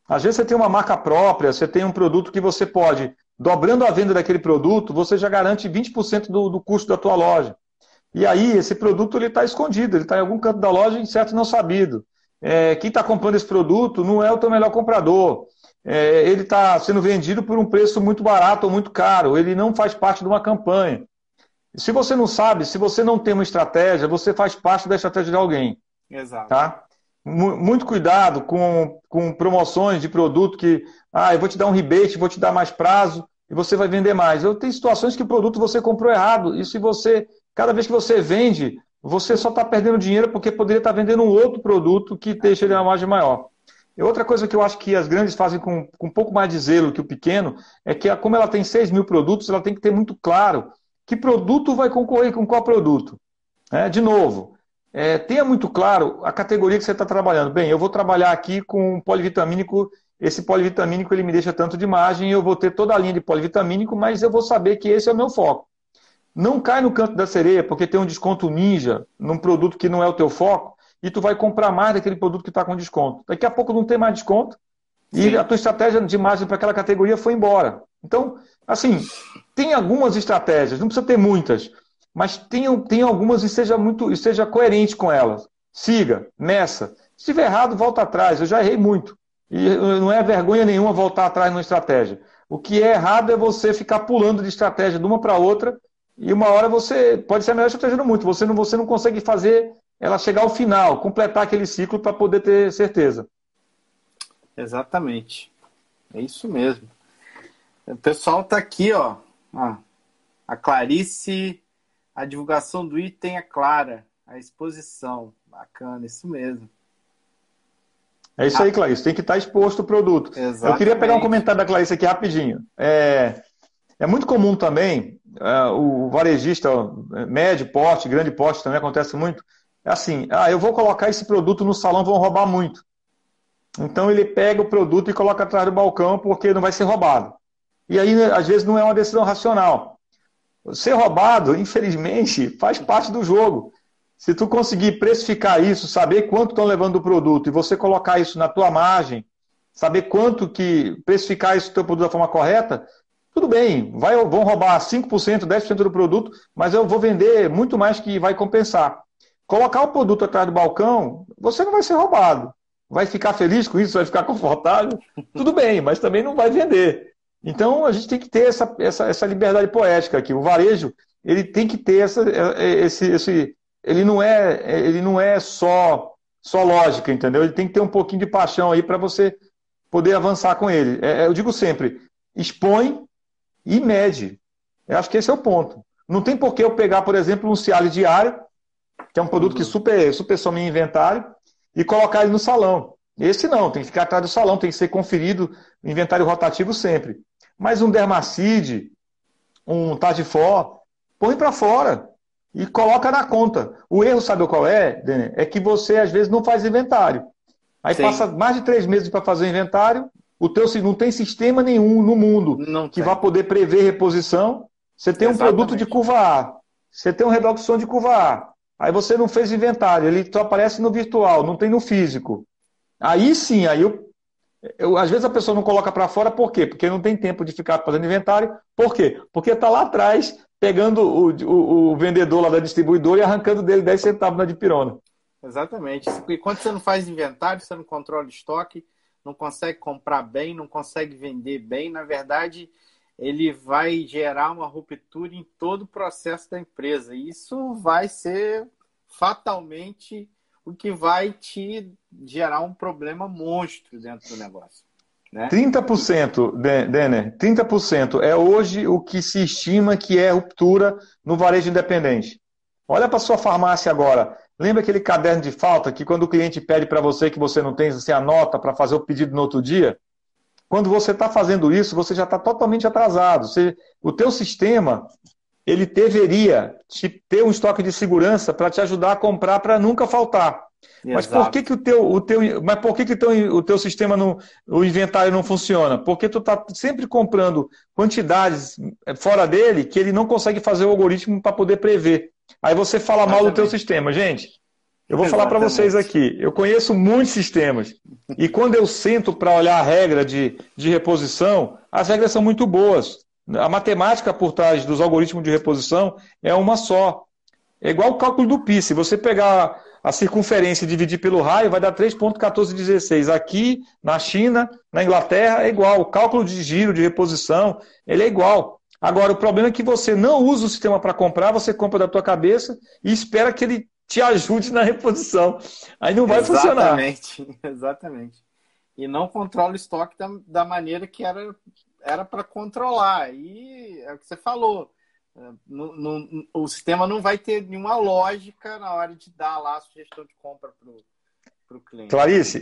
Às vezes você tem uma marca própria, você tem um produto que você pode, dobrando a venda daquele produto, você já garante 20% do custo da tua loja. E aí, esse produto está escondido, ele está em algum canto da loja, incerto e não sabido. Quem está comprando esse produto não é o teu melhor comprador. Ele está sendo vendido por um preço muito barato ou muito caro, ele não faz parte de uma campanha. Se você não sabe, se você não tem uma estratégia, você faz parte da estratégia de alguém. Exato. Tá? Muito cuidado com promoções de produto que, eu vou te dar um rebate, vou te dar mais prazo e você vai vender mais. Tem situações que o produto você comprou errado e se você, cada vez que você vende, você só está perdendo dinheiro porque poderia estar vendendo um outro produto que deixa ele uma margem maior. E outra coisa que eu acho que as grandes fazem com um pouco mais de zelo que o pequeno é que, como ela tem 6 mil produtos, ela tem que ter muito claro que produto vai concorrer com qual produto. De novo, tenha muito claro a categoria que você está trabalhando. Bem, eu vou trabalhar aqui com um polivitamínico, esse polivitamínico ele me deixa tanto de margem, eu vou ter toda a linha de polivitamínico, mas eu vou saber que esse é o meu foco. Não cai no canto da sereia, porque tem um desconto ninja num produto que não é o teu foco, e tu vai comprar mais daquele produto que está com desconto. Daqui a pouco não tem mais desconto, e a tua estratégia de margem para aquela categoria foi embora. Então, assim, tem algumas estratégias, não precisa ter muitas, mas tem algumas e seja coerente com elas. Siga, meça. Se estiver errado, volta atrás. Eu já errei muito. E não é vergonha nenhuma voltar atrás numa estratégia. O que é errado é você ficar pulando de estratégia de uma para outra e uma hora você pode ser a melhor estratégia do mundo. Você não consegue fazer ela chegar ao final, completar aquele ciclo para poder ter certeza. Exatamente. É isso mesmo. O pessoal está aqui, ó. A Clarice, a divulgação do item é clara. A exposição. Bacana, isso mesmo. É isso aí, Clarice. Tem que estar exposto o produto. Exatamente. Eu queria pegar um comentário da Clarice aqui rapidinho. É muito comum também, o varejista médio porte, grande porte, também acontece muito. É assim, eu vou colocar esse produto no salão, vão roubar muito. Então ele pega o produto e coloca atrás do balcão porque não vai ser roubado. E aí, às vezes, não é uma decisão racional. Ser roubado, infelizmente, faz parte do jogo. Se tu conseguir precificar isso, saber quanto estão levando o produto e você colocar isso na tua margem, saber quanto que precificar isso do teu produto da forma correta, tudo bem, vão roubar 5%, 10% do produto, mas eu vou vender muito mais que vai compensar. Colocar o produto atrás do balcão, você não vai ser roubado. Vai ficar feliz com isso? Vai ficar confortável? Tudo bem, mas também não vai vender. Então, a gente tem que ter essa liberdade poética aqui. O varejo, ele tem que ter ele não é só lógica, entendeu? Ele tem que ter um pouquinho de paixão aí para você poder avançar com ele. Eu digo sempre, expõe e mede. Eu acho que esse é o ponto. Não tem por que eu pegar, por exemplo, um Cialis diário, que é um produto que super some em inventário, e colocar ele no salão. Esse não, tem que ficar atrás do salão, tem que ser conferido, inventário rotativo sempre. Mas um Dermacide, um Tadifor, põe para fora e coloca na conta. O erro, sabe qual é, Denner? É que você, às vezes, não faz inventário. Aí passa mais de 3 meses para fazer inventário, não tem sistema nenhum no mundo que vá poder prever reposição. Você tem um produto de curva A, você tem um redoxon de curva A, aí você não fez inventário, ele só aparece no virtual, não tem no físico. Aí sim, às vezes a pessoa não coloca para fora, por quê? Porque não tem tempo de ficar fazendo inventário. Por quê? Porque está lá atrás, pegando o vendedor lá da distribuidora e arrancando dele 10 centavos na dipirona. Exatamente. E quando você não faz inventário, você não controla estoque, não consegue comprar bem, não consegue vender bem, na verdade, ele vai gerar uma ruptura em todo o processo da empresa. E isso vai ser fatalmente o que vai te gerar um problema monstro dentro do negócio. Né? 30%, Denner, 30% é hoje o que se estima que é ruptura no varejo independente. Olha para sua farmácia agora. Lembra aquele caderno de falta que quando o cliente pede para você que você não tem, você anota para fazer o pedido no outro dia? Quando você está fazendo isso, você já está totalmente atrasado. O teu sistema, ele deveria ter um estoque de segurança para te ajudar a comprar para nunca faltar. Mas por que Exato. que o teu sistema o inventário não funciona? Porque tu está sempre comprando quantidades fora dele que ele não consegue fazer o algoritmo para poder prever. Aí você fala mal do teu Exatamente. sistema. Gente, eu vou falar para vocês Exatamente. aqui. Eu conheço muitos sistemas. E quando eu sento para olhar a regra de reposição, as regras são muito boas. A matemática por trás dos algoritmos de reposição é uma só. É igual o cálculo do π. Se você pegar a circunferência e dividir pelo raio, vai dar 3,1416. Aqui, na China, na Inglaterra, é igual. O cálculo de giro, de reposição, ele é igual. Agora, o problema é que você não usa o sistema para comprar, você compra da tua cabeça e espera que ele te ajude na reposição. Aí não vai funcionar. Exatamente. Exatamente. E não controla o estoque da maneira que era para controlar. E é o que você falou. O sistema não vai ter nenhuma lógica na hora de dar lá a sugestão de compra para o cliente.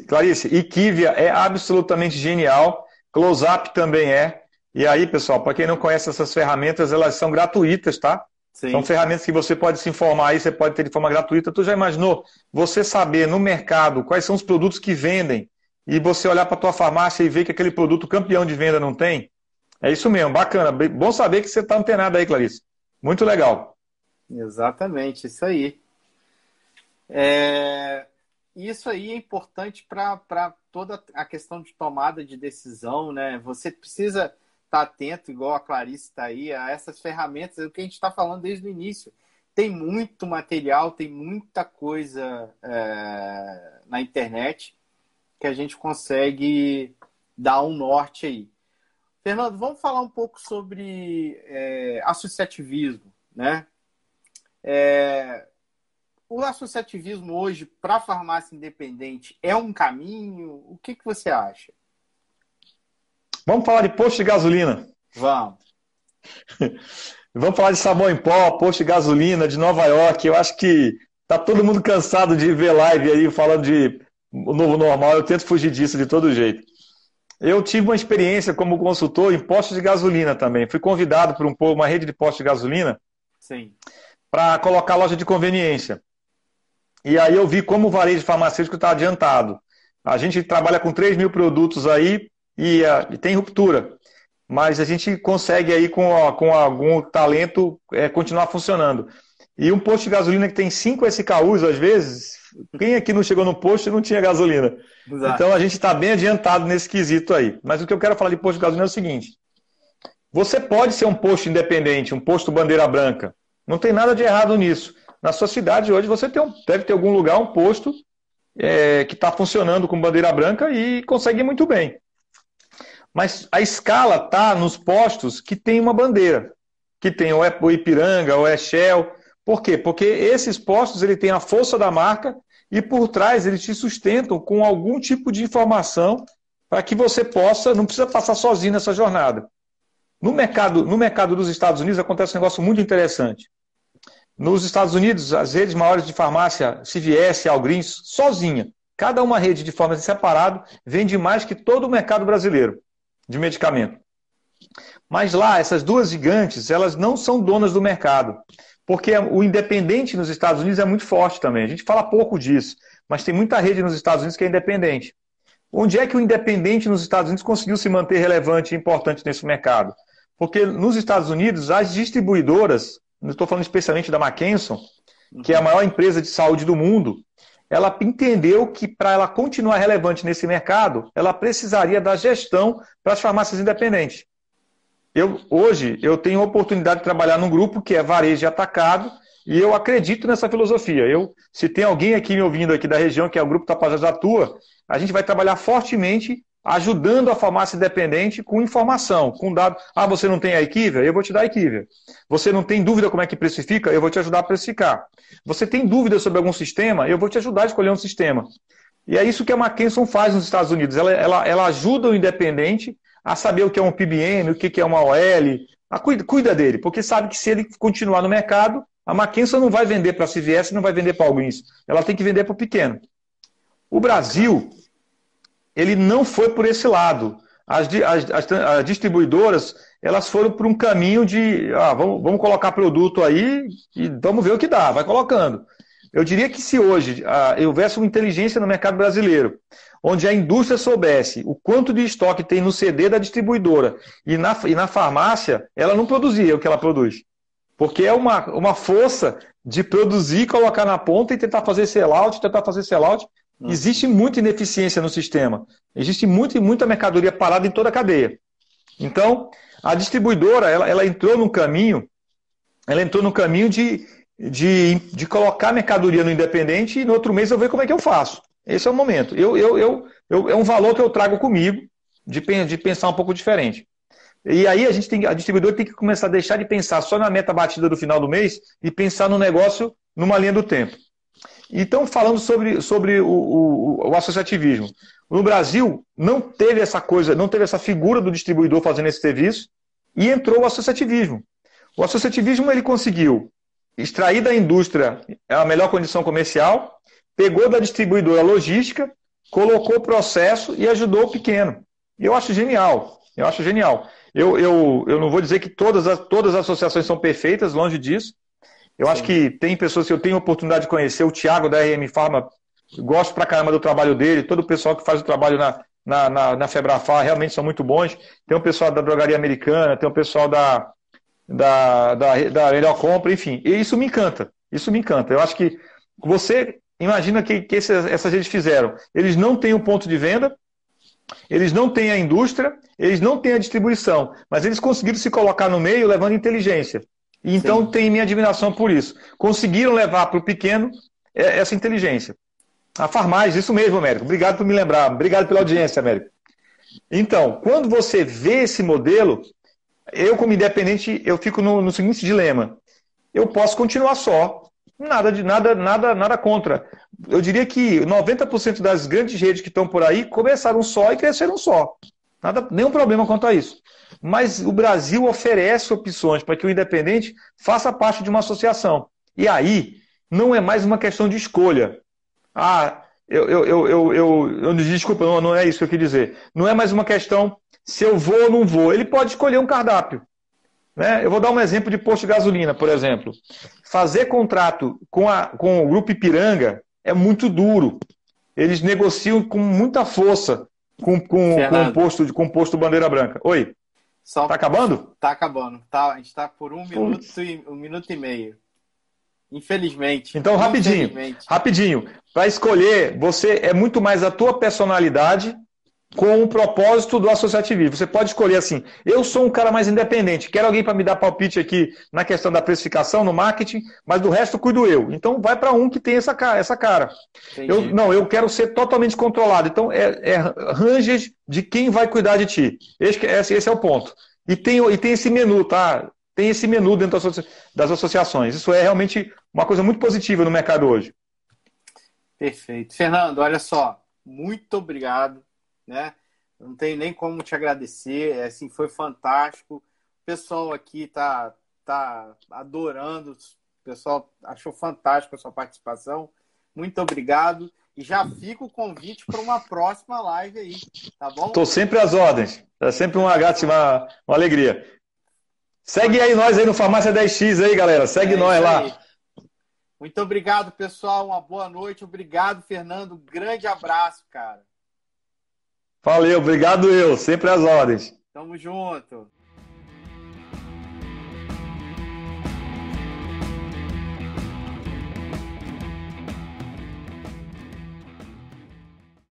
Clarice, Equivia é absolutamente genial. Close-up também é. E aí, pessoal, para quem não conhece essas ferramentas, elas são gratuitas, tá? Sim. São ferramentas que você pode se informar aí, você pode ter de forma gratuita. Tu já imaginou você saber no mercado quais são os produtos que vendem e você olhar para a tua farmácia e ver que aquele produto campeão de venda não tem? É isso mesmo, bacana. Bom saber que você está antenado aí, Clarice. Muito legal. Exatamente, isso aí. Isso aí é importante para toda a questão de tomada de decisão, né? Você precisa estar atento, igual a Clarice está aí, a essas ferramentas, é o que a gente está falando desde o início. Tem muito material, tem muita coisa na internet que a gente consegue dar um norte aí. Fernando, vamos falar um pouco sobre associativismo, né? O associativismo hoje para a farmácia independente é um caminho? O que você acha? Vamos falar de posto de gasolina. Vamos. Vamos falar de sabão em pó, posto de gasolina de Nova York. Eu acho que tá todo mundo cansado de ver live aí falando de o novo normal. Eu tento fugir disso de todo jeito. Eu tive uma experiência como consultor em postos de gasolina também. Fui convidado por uma rede de postos de gasolina para colocar loja de conveniência. E aí eu vi como o varejo farmacêutico está adiantado. A gente trabalha com 3 mil produtos aí e tem ruptura. Mas a gente consegue aí com algum talento continuar funcionando. E um posto de gasolina que tem 5 SKUs, às vezes, quem aqui não chegou no posto e não tinha gasolina? Exato. Então a gente está bem adiantado nesse quesito aí. Mas o que eu quero falar de posto de gasolina é o seguinte: você pode ser um posto independente, um posto bandeira branca. Não tem nada de errado nisso. Na sua cidade hoje você deve ter algum lugar, um posto que está funcionando com bandeira branca e consegue ir muito bem. Mas a escala está nos postos que tem uma bandeira, que tem ou é o Ipiranga, ou é Shell. Por quê? Porque esses postos ele tem a força da marca e por trás eles te sustentam com algum tipo de informação para que você não precisa passar sozinho nessa jornada. No mercado dos Estados Unidos acontece um negócio muito interessante. Nos Estados Unidos, as redes maiores de farmácia, CVS, Walgreens, sozinha, cada uma rede de forma separada, vende mais que todo o mercado brasileiro de medicamento. Mas lá, essas duas gigantes, elas não são donas do mercado. Porque o independente nos Estados Unidos é muito forte também. A gente fala pouco disso, mas tem muita rede nos Estados Unidos que é independente. Onde é que o independente nos Estados Unidos conseguiu se manter relevante e importante nesse mercado? Porque nos Estados Unidos, as distribuidoras, não estou falando especialmente da McKesson, que é a maior empresa de saúde do mundo, ela entendeu que para ela continuar relevante nesse mercado, ela precisaria da gestão para as farmácias independentes. Hoje, eu tenho a oportunidade de trabalhar num grupo que é varejo e atacado, e eu acredito nessa filosofia. Se tem alguém aqui me ouvindo aqui da região, que é o Grupo Tapajós Atua, a gente vai trabalhar fortemente ajudando a farmácia independente com informação, com dados. Você não tem a Equivia? Eu vou te dar a Equivia. Você não tem dúvida como é que precifica? Eu vou te ajudar a precificar. Você tem dúvida sobre algum sistema? Eu vou te ajudar a escolher um sistema. E é isso que a McKesson faz nos Estados Unidos. Ela ajuda o independente a saber o que é um PBM, o que é uma OL, cuida dele, porque sabe que se ele continuar no mercado, a McKesson não vai vender para a CVS, não vai vender para Walgreens. Ela tem que vender para o pequeno. O Brasil, ele não foi por esse lado. as distribuidoras, elas foram por um caminho de, vamos colocar produto aí e vamos ver o que dá, vai colocando. Eu diria que se hoje houvesse uma inteligência no mercado brasileiro, onde a indústria soubesse o quanto de estoque tem no CD da distribuidora e na farmácia, ela não produzia o que ela produz. Porque é uma força de produzir, colocar na ponta e tentar fazer sell-out. Existe muita ineficiência no sistema. Existe muita mercadoria parada em toda a cadeia. Então, a distribuidora, ela entrou num caminho, de colocar mercadoria no independente e no outro mês eu ver como é que eu faço. Esse é o momento. É um valor que eu trago comigo de pensar um pouco diferente. E aí a distribuidora tem que começar a deixar de pensar só na meta batida do final do mês e pensar no negócio numa linha do tempo. Então, falando sobre o associativismo. No Brasil, não teve essa coisa, não teve essa figura do distribuidor fazendo esse serviço e entrou o associativismo. O associativismo ele conseguiu extrair da indústria a melhor condição comercial, pegou da distribuidora a logística, colocou o processo e ajudou o pequeno. Eu acho genial. Eu não vou dizer que todas as associações são perfeitas, longe disso. Eu acho que tem pessoas que eu tenho a oportunidade de conhecer, o Thiago da RM Pharma, gosto pra caramba do trabalho dele, todo o pessoal que faz o trabalho na Febrafar realmente são muito bons. Tem o pessoal da Drogaria Americana, tem o pessoal da Melhor Compra, enfim. E isso me encanta. Eu acho que você imagina que essas gente fizeram. Eles não têm o ponto de venda, eles não têm a indústria, eles não têm a distribuição, mas eles conseguiram se colocar no meio levando inteligência. E então tem minha admiração por isso. Conseguiram levar para o pequeno essa inteligência. A Farmais, isso mesmo, Américo. Obrigado por me lembrar. Obrigado pela audiência, Américo. Então, quando você vê esse modelo, eu como independente, eu fico no seguinte dilema. Eu posso continuar só. Nada contra. Eu diria que 90% das grandes redes que estão por aí começaram só e cresceram só. Nenhum problema quanto a isso. Mas o Brasil oferece opções para que o independente faça parte de uma associação. E aí, não é mais uma questão de escolha. Desculpa, não é isso que eu quis dizer. Não é mais uma questão se eu vou ou não vou. Ele pode escolher um cardápio. Né? Eu vou dar um exemplo de posto de gasolina, por exemplo. Fazer contrato com o Grupo Ipiranga é muito duro. Eles negociam com muita força com o posto Bandeira Branca. Oi? Tá acabando? Tá acabando. Tá, a gente está por um minuto e meio. Infelizmente. Então, rapidinho. Para escolher, é muito mais a tua personalidade com o propósito do associativismo. Você pode escolher assim, eu sou um cara mais independente, quero alguém para me dar palpite aqui na questão da precificação, no marketing, mas do resto cuido eu. Então vai para um que tem essa cara. Eu quero ser totalmente controlado. Então ranges de quem vai cuidar de ti. Esse é o ponto. E tem esse menu, tá? Tem esse menu dentro das associações. Isso é realmente uma coisa muito positiva no mercado hoje. Perfeito. Fernando, olha só, muito obrigado. Né? Não tem nem como te agradecer, assim, foi fantástico. O pessoal aqui tá adorando, o pessoal achou fantástico a sua participação. Muito obrigado. E já fica o convite para uma próxima live aí, tá bom? Estou sempre às ordens. É sempre uma alegria. Segue aí nós aí no Farmácia 10X aí, galera. Segue nós lá. Aí. Muito obrigado, pessoal. Uma boa noite. Obrigado, Fernando. Grande abraço, cara. Valeu, obrigado sempre às ordens. Tamo junto.